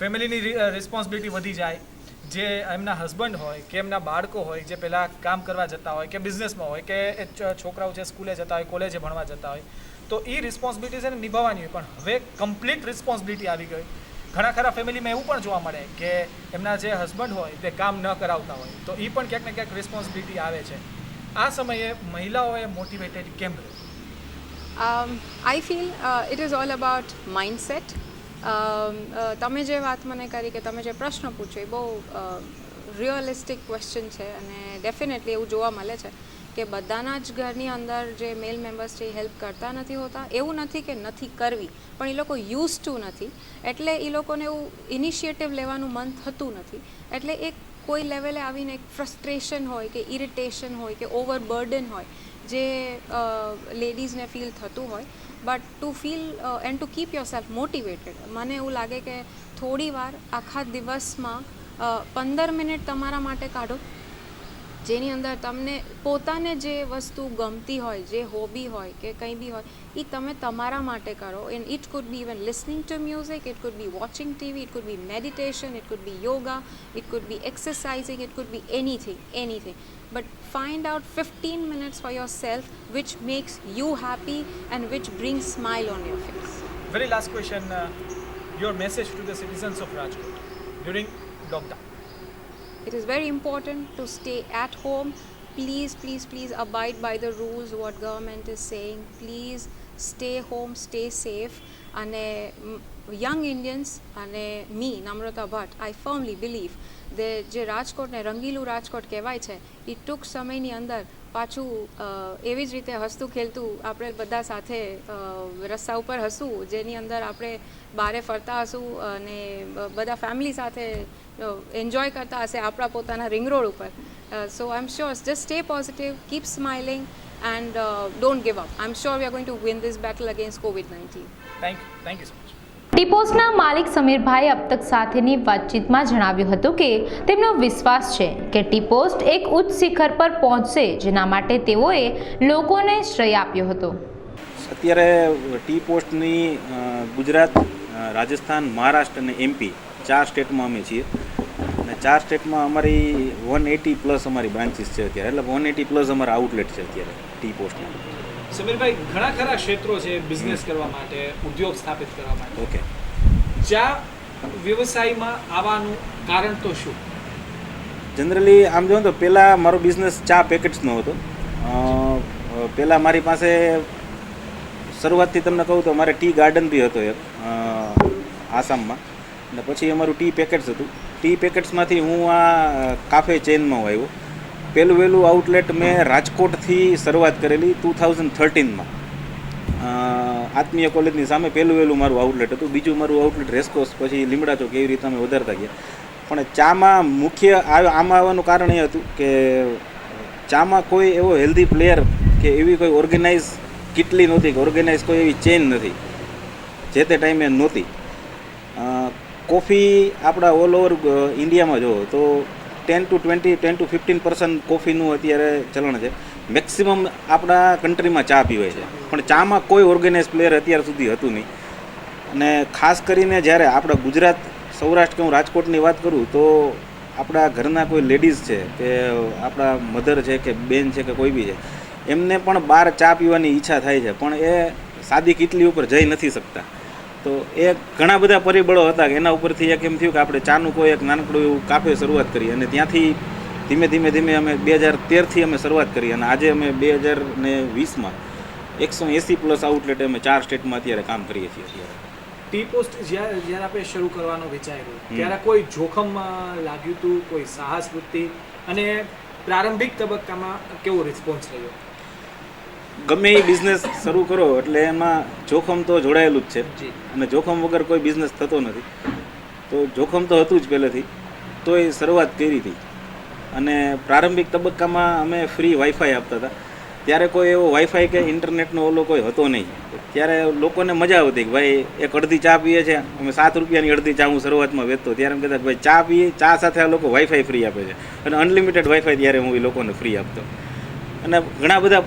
ફેમિલીની રિસ્પોન્સિબિલિટી વધી જાય, જે એમના હસબન્ડ હોય કે એમના બાળકો હોય જે પહેલાં કામ કરવા જતા હોય કે બિઝનેસમાં હોય કે છોકરાઓ છે સ્કૂલે જતા હોય, કોલેજે ભણવા જતા હોય, તો એ રિસ્પોન્સિબિલિટી છે ને નિભાવવાની હોય. પણ હવે કમ્પ્લીટ રિસ્પોન્સિબિલિટી આવી ગઈ. ઘણા ખરા ફેમિલીમાં એવું પણ જોવા મળે કે એમના જે હસબન્ડ હોય તે કામ ન કરાવતા હોય, તો એ પણ ક્યાંક ને ક્યાંક રિસ્પોન્સિબિલિટી આવે છે. આ સમયે મહિલાઓએ મોટિવેટેડ કેમ રહેવું? I feel it is all about mindset. તમે જે વાત મને કરી કે તમે જે પ્રશ્ન પૂછ્યો એ બહુ રિયલિસ્ટિક ક્વેશ્ચન છે અને ડેફિનેટલી એવું જોવા મળે છે કે બધાના જ ઘરની અંદર જે મેલ મેમ્બર્સ છે એ હેલ્પ કરતા નથી હોતા. એવું નથી કે નથી કરવી, પણ એ લોકો યુઝ ટુ નથી, એટલે એ લોકોને એવું ઇનિશિયેટિવ લેવાનું મન થતું નથી. એટલે એક કોઈ લેવલે આવીને એક ફ્રસ્ટ્રેશન હોય કે ઇરિટેશન હોય કે ઓવરબર્ડન હોય જે લેડીઝને ફીલ થતું હોય. But to feel and to keep your self motivated, મને એવું લાગે કે થોડી વાર આખા દિવસમાં 15 મિનિટ તમારા માટે કાઢો, જેની અંદર તમને પોતાને જે વસ્તુ ગમતી હોય, જે હોબી હોય કે કંઈ બી હોય, એ તમે તમારા માટે કરો. And it could B even listening to music, it could B watching TV, it could B meditation, it could B yoga, it could B એક્સરસાઇઝિંગ, it could B anything. But find out 15 minutes for yourself which makes you happy and which brings smile on your face. Very last question, your message to the citizens of Rajkot during lockdown. It is very important to stay at home. Please, please, please abide by the rules what government is saying. Please stay home, stay safe. અને young Indians અને મી નમ્રતા ભટ્ટ, આઈ ફર્મલી believe જે રાજકોટને રંગીલું રાજકોટ કહેવાય છે એ ટૂંક સમયની અંદર પાછું એવી જ રીતે હસતું ખેલતું આપણે બધા સાથે રસ્તા ઉપર હસવું, જેની અંદર આપણે બહારે ફરતા હશું અને બધા ફેમિલી સાથે એન્જોય કરતા હશે આપણા પોતાના રિંગ રોડ ઉપર. So I am sure just stay positive, keep smiling and don't give up. I'm sure we are going to win this battle against COVID-19. Thank you so much. ટીપોસ્ટના માલિક સમીરભાઈ અબતક સાથેની વાતચીતમાં જણાવ્યું હતું કે તેમનો વિશ્વાસ છે કે ટીપોસ્ટ એક ઉચ્ચ શિખર પર પહોંચશે, જેના માટે તેઓએ લોકોને શ્રેય આપ્યો હતો. અત્યારે ટી પોસ્ટની ગુજરાત, રાજસ્થાન, મહારાષ્ટ્ર અને MP 4 સ્ટેટમાં અમે છીએ અને 4 સ્ટેટમાં અમારી 180 પ્લસ અમારી બ્રાન્ચીસ છે અત્યારે, એટલે 180 પ્લસ અમારા આઉટલેટ છે અત્યારે ટી પોસ્ટના. સમીરભાઈ, ઘણા ખરા ક્ષેત્રો છે બિઝનેસ કરવા માટે, ઉદ્યોગ સ્થાપિત કરવા માટે. ઓકે, ચા વ્યવસાયમાં આવવાનું કારણ તો શું? જનરલી આમ જો તો પહેલાં મારો બિઝનેસ ચા પેકેટ્સનો હતો. પહેલાં મારી પાસે શરૂઆતથી તમને કહું તો મારે ટી ગાર્ડન બી હતો એક આસામમાં, અને પછી અમારું ટી પેકેટ્સ હતું. ટી પેકેટ્સમાંથી હું આ કાફે ચેઇનમાં આવ્યો. પહેલું વહેલું આઉટલેટ મેં રાજકોટથી શરૂઆત કરેલી 2013માં. આત્મીય કોલેજની સામે પહેલું વહેલું મારું આઉટલેટ હતું. બીજું મારું આઉટલેટ રેસકોર્સ, પછી લીમડા ચોક, એવી રીતે અમે વધારતા ગયા. પણ ચામાં મુખ્ય આમાં આવવાનું કારણ એ હતું કે ચામાં કોઈ એવો હેલ્ધી પ્લેયર કે એવી કોઈ ઓર્ગેનાઇઝ કેટલી નહોતી, કે ઓર્ગેનાઇઝ કોઈ એવી ચેઇન નથી, જે તે ટાઈમે નહોતી. કોફી આપણા ઓલ ઓવર ઇન્ડિયામાં જુઓ તો 10 to 15% કોફીનું અત્યારે ચલણ છે. મેક્સિમમ આપણા કન્ટ્રીમાં ચા પીવાય છે, પણ ચામાં કોઈ ઓર્ગેનાઇઝ પ્લેયર અત્યાર સુધી હતું નહીં. અને ખાસ કરીને જ્યારે આપણા ગુજરાત, સૌરાષ્ટ્ર કે હું રાજકોટની વાત કરું તો આપણા ઘરના કોઈ લેડીઝ છે કે આપણા મધર છે કે બેન છે કે કોઈ બી છે, એમને પણ બહાર ચા પીવાની ઈચ્છા થાય છે, પણ એ સાદી કીટલી ઉપર જઈ નથી શકતા. તો એ ઘણા બધા પરિબળો હતા કે એના ઉપરથી એક એમ થયું કે આપણે ચાનું કોઈ એક નાનકડું એવું કાફે શરૂઆત કરી, અને ત્યાંથી ધીમે ધીમે અમે 2013થી અમે શરૂઆત કરી, અને આજે અમે 2020માં 180 પ્લસ આઉટલેટ અમે 4 સ્ટેટમાં અત્યારે કામ કરીએ છીએ. અત્યારે ટી પોસ્ટ જ્યારે આપણે શરૂ કરવાનો વિચાર્યું ત્યારે કોઈ જોખમ લાગ્યું હતું, કોઈ સાહસ વૃત્તિ, અને પ્રારંભિક તબક્કામાં કેવો રિસ્પોન્સ રહ્યો? ગમે એ બિઝનેસ શરૂ કરો એટલે એમાં જોખમ તો જોડાયેલું જ છે, અને જોખમ વગર કોઈ બિઝનેસ થતો નથી. તો જોખમ તો હતું જ પહેલેથી, તો એ શરૂઆત કરી હતી. અને પ્રારંભિક તબક્કામાં અમે ફ્રી વાઈફાઈ આપતા હતા, ત્યારે કોઈ એવો વાઈફાઈ કે ઇન્ટરનેટનો ઓલો કોઈ હતો નહીં. ત્યારે લોકોને મજા આવતી કે ભાઈ એક અડધી ચા પીએ છે, અમે 7 રૂપિયાની અડધી ચા હું શરૂઆતમાં વેચતો, ત્યારે એમ કહેતા કે ભાઈ ચા પીએ, ચા સાથે આ લોકો વાઈફાઈ ફ્રી આપે છે, અને અનલિમિટેડ વાઈફાઈ ત્યારે હું એ લોકોને ફ્રી આપતો. અને ઘણા બધા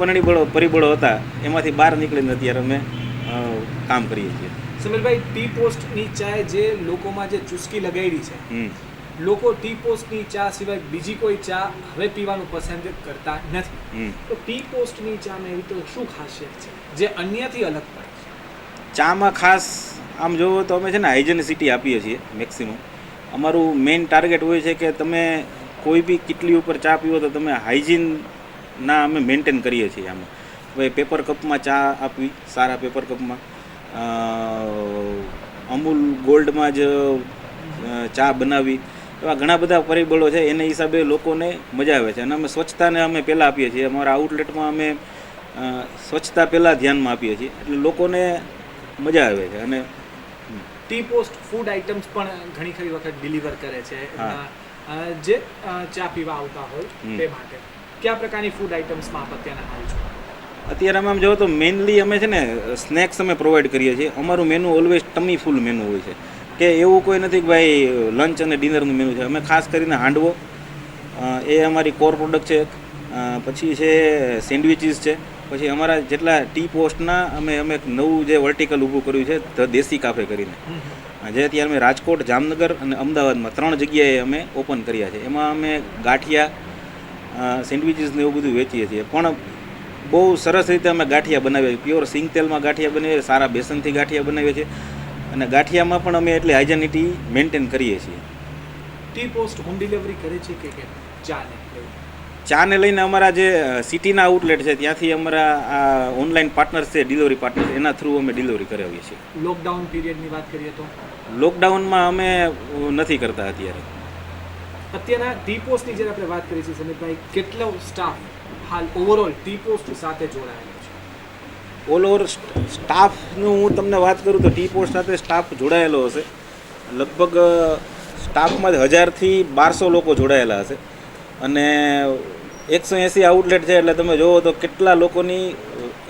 પરિબળો હતા, એમાંથી બહાર નીકળીને અત્યારે અમે કામ કરીએ છીએ. સમીરભાઈ, ટી પોસ્ટની ચા જે લોકોમાં જે ચુસ્કી લગાડી છે, લોકો ટી પોસ્ટની ચા સિવાય બીજી કોઈ ચા હવે પીવાનું પસંદ કરતા નથી, તો ટી પોસ્ટની ચામાં એવી તો શું ખાસિયત છે જે અન્યથી અલગ પડે છે? ચામાં ખાસ આમ જોવો તો અમે છે ને હાઇજેનિસિટી આપીએ છીએ મેક્સિમમ. અમારું મેઇન ટાર્ગેટ હોય છે કે તમે કોઈ બી કિટલી ઉપર ચા પીવો તો તમે હાઇજીનના અમે મેન્ટેન કરીએ છીએ. આમાં ભાઈ પેપર કપમાં ચા આપવી, સારા પેપર કપમાં, અમૂલ ગોલ્ડમાં જ ચા બનાવવી, એવા ઘણા બધા પરિબળો છે. એને હિસાબે લોકોને મજા આવે છે. અને અમે સ્વચ્છતાને અમે પહેલાં આપીએ છીએ. અમારા આઉટલેટમાં અમે સ્વચ્છતા પહેલાં ધ્યાનમાં આપીએ છીએ, એટલે લોકોને મજા આવે છે. અને ટી પોસ્ટ ફૂડ આઇટમ્સ પણ ઘણી ખરી વખત ડિલિવર કરે છે જે ચા પીવા આવતા હોય તે માટે. કયા પ્રકારની ફૂડ આઇટમ્સમાં આપ અત્યારના હાલ છો? અત્યારે અમે આમ જોવો તો મેઇનલી અમે છે ને સ્નેક્સ અમે પ્રોવાઈડ કરીએ છીએ. અમારું મેનુ ઓલવેઝ ટમી ફૂલ મેનુ હોય છે, કે એવું કોઈ નથી કે ભાઈ લંચ અને ડિનરનું મેનુ છે. અમે ખાસ કરીને હાંડવો, એ અમારી કોર પ્રોડક્ટ છે. પછી છે સેન્ડવિચીસ છે. પછી અમારા જેટલા ટી પોસ્ટના અમે એક નવું જે વર્ટિકલ ઊભું કર્યું છે, ધ દેશી કાફે કરીને, જે અત્યારે અમે રાજકોટ, જામનગર અને અમદાવાદમાં 3 જગ્યાએ અમે ઓપન કર્યા છે. એમાં અમે ગાંઠિયા, સેન્ડવિચીસને એવું બધું વેચીએ છીએ. પણ બહુ સરસ રીતે અમે ગાંઠિયા બનાવીએ છીએ. પ્યોર સિંગ તેલમાં ગાંઠિયા બનાવીએ, સારા બેસનથી ગાંઠિયા બનાવીએ છીએ. અને ગાંઠિયામાં પણ અમે એટલી હાઇજેનિટી મેન્ટેન કરીએ છીએ. ટી પોસ્ટ હોમ ડિલિવરી કરે છે કે ચાને? ચાને લઈને અમારા જે સિટીના આઉટલેટ છે ત્યાંથી અમારા આ ઓનલાઈન પાર્ટનર્સ છે, ડિલિવરી પાર્ટનર્સ, એના થ્રુ અમે ડિલિવરી કરાવીએ છીએ. લોકડાઉન પીરિયડની વાત કરીએ તો લોકડાઉનમાં અમે નથી કરતા અત્યારે. અત્યારના ટી પોસ્ટની જ્યારે આપણે વાત કરીએ છીએ સમીરભાઈ, કેટલો સ્ટાફ હાલ ઓવરઓલ ટી પોસ્ટ સાથે જોડાયેલો છે? ઓલ ઓવર સ્ટાફનું હું તમને વાત કરું તો ટી પોસ્ટ સાથે સ્ટાફ જોડાયેલો હશે લગભગ સ્ટાફમાં 1000થી 1200 લોકો જોડાયેલા હશે. અને 180 આઉટલેટ છે, એટલે તમે જોવો તો કેટલા લોકોની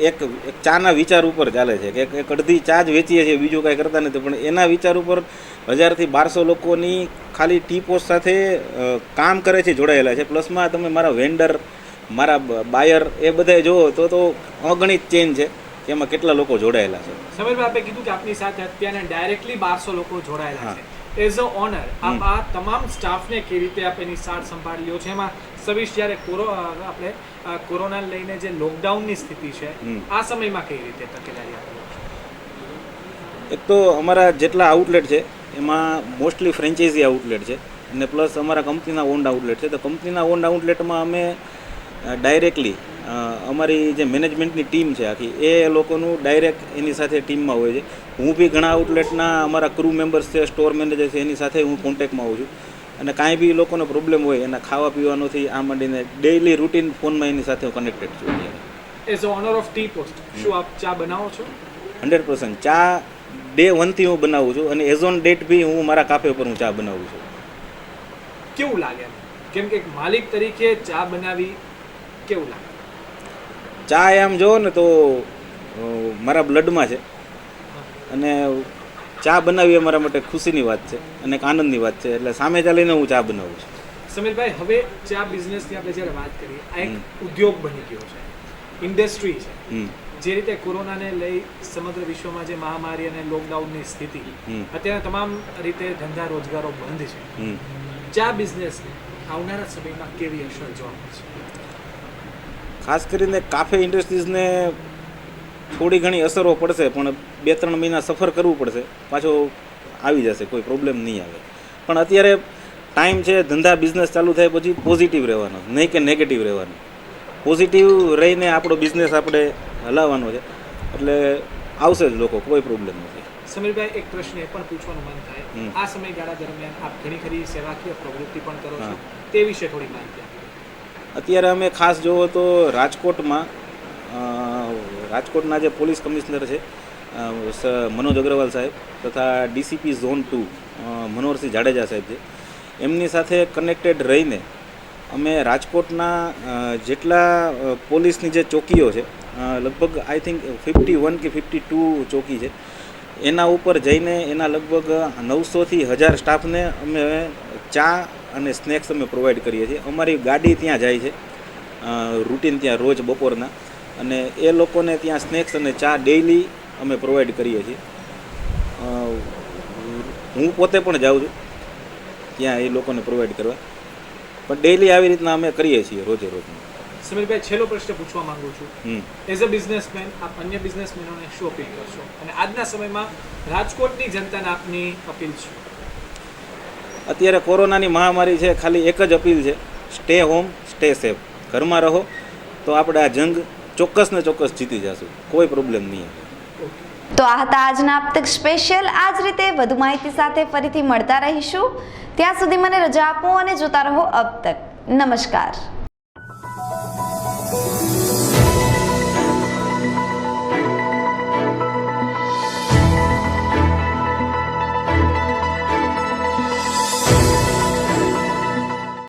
એક ચાના વિચાર ઉપર ચાલે છે કે એક અડધી ચા જ વેચીએ છીએ, બીજું કાંઈ કરતા નથી. પણ એના વિચાર ઉપર 1000થી 1200 લોકોની ખાલી ટી પોસ્ટ સાથે કામ કરે છે, જોડાયેલા છે. પ્લસમાં તમે મારા વેન્ડર, મારા બાયર, એ બધા જુઓ તો અગણિત ચેન છે, એમાં કેટલા લોકો જોડાયેલા છે. સમીરભાઈ, આપે કીધું કે આપની સાથે અત્યારે ડાયરેક્ટલી 1200 લોકો જોડાયેલા છે. એઝ અ ઓનર આપ આ તમામ સ્ટાફને કેવી રીતે આપ એની સાર સંભાળ લ્યો છે? એમાં સવિશ જ્યારે આપણે કોરોનાને લઈને જે લોકડાઉનની સ્થિતિ છે, આ સમયમાં કઈ રીતે તકેદારી આપી? એક તો અમારા જેટલા આઉટલેટ છે એમાં મોસ્ટલી ફ્રેન્ચાઇઝી આઉટલેટ છે, અને પ્લસ અમારા કંપનીના ઓન્ડ આઉટલેટ છે. તો કંપનીના ઓન્ડ આઉટલેટમાં અમે ડાયરેક્ટલી અમારી જે મેનેજમેન્ટની ટીમ છે આખી, એ લોકોનું ડાયરેક્ટ એની સાથે ટીમમાં હોય છે. હું બી ઘણા આઉટલેટના અમારા ક્રૂ મેમ્બર્સ છે, સ્ટોર મેનેજર છે, એની સાથે હું કોન્ટેક્ટમાં આવું છું. અને કાંઈ બી લોકોનો પ્રોબ્લેમ હોય એના ખાવા પીવાનોથી આ માંડીને ડેઇલી રૂટીન ફોનમાં એની સાથે હું કનેક્ટેડ છું. As a honour of T post શું આપ ચા બનાવો છો? 100% ચા ડે 1થી હું બનાવું છું, અને એઝ ઓન ડેટ બી હું મારા કાફે ઉપર હું ચા બનાવું છું. કેવું લાગે? કેમ કે માલિક તરીકે ચા બનાવી કેવું લાગે? ચા આમ જોવો ને તો મારા બ્લડમાં છે, અને ચા બનાવવી અમારા માટે ખુશીની વાત છે અને એક આનંદની વાત છે. એટલે સામે ચાલીને હું ચા બનાવું છું. સમીરભાઈ, હવે ચા બિઝનેસની આપણે જ્યારે વાત કરીએ, આ એક ઉદ્યોગ બની ગયો છે, ઇન્ડસ્ટ્રી છે. જે રીતે કોરોનાને લઈ સમગ્ર વિશ્વમાં જે મહામારી અને લોકડાઉનની સ્થિતિ, અત્યારે તમામ રીતે ધંધા રોજગારો બંધ છે. ચા બિઝનેસને આવનારા સમયમાં કેવી અસર જોવા મળશે? ખાસ કરીને કાફે ઇન્ડસ્ટ્રીઝને થોડી ઘણી અસરો પડશે, પણ 2-3 મહિના સફર કરવું પડશે, પાછો આવી જશે, કોઈ પ્રોબ્લેમ નહીં આવે. પણ અત્યારે ટાઈમ છે, ધંધા બિઝનેસ ચાલુ થાય પછી પોઝિટિવ રહેવાનો, નહીં કે નેગેટિવ રહેવાનું. પોઝિટિવ રહીને આપણો બિઝનેસ આપણે હલાવવાનો છે, એટલે આવશે જ લોકો, કોઈ પ્રોબ્લેમ નથી. સમીરભાઈ, એક પ્રશ્ન એ પણ પૂછવાનું મન થાય, આ સમયગાળા દરમિયાન આપ ઘણી ખરી સેવાકીય પ્રવૃત્તિ પણ કરો છો, તે વિશે થોડી માહિતી આપો. અત્યારે અમે ખાસ જોવો તો રાજકોટમાં રાજકોટના જે પોલીસ કમિશનર છે મનોજ અગ્રવાલ સાહેબ, તથા ડીસીપી ઝોન 2 મનોહરસિંહ જાડેજા સાહેબ છે, એમની સાથે કનેક્ટેડ રહીને અમે રાજકોટના જેટલા પોલીસની જે ચોકીઓ છે લગભગ આઈ થિંક 51 કે 52 ચોકી છે એના ઉપર જઈને એના લગભગ 900થી 1000 સ્ટાફને અમે ચા અને સ્નેક્સ અમે પ્રોવાઈડ કરીએ છીએ. અમારી ગાડી ત્યાં જાય છે રૂટીન ત્યાં રોજ બપોરના, અને એ લોકોને ત્યાં સ્નેક્સ અને ચા ડેઈલી અમે પ્રોવાઈડ કરીએ છીએ. હું પોતે પણ જાઉં છું ત્યાં એ લોકોને પ્રોવાઈડ કરવા, પણ ડેઈલી આવી રીતના અમે કરીએ છીએ રોજે રોજ. સમીરભાઈ, છેલ્લો પ્રશ્ન પૂછવા માંગુ છું. એઝ અ બિઝનેસમેન આપ અન્ય બિઝનેસમેનોને શું અપીલ કરશો, અને આજના સમયમાં રાજકોટની જનતાને આપની અપીલ છે? અત્યારે કોરોનાની મહામારી છે, ખાલી એક જ અપીલ છે, સ્ટે હોમ સ્ટે સેફ. ઘરમાં રહો તો આપણે આ જંગ ચોક્કસ ને ચોક્કસ જીતી જશું, કોઈ પ્રોબ્લેમ નહીં આવે. તો આ હતા આજના અબ સ્પેશિયલ. આ જ રીતે વધુ માહિતી સાથે ફરીથી મળતા રહીશું. ત્યાં સુધી મને રજા આપો અને જોતા રહો અબ તક. નમસ્કાર.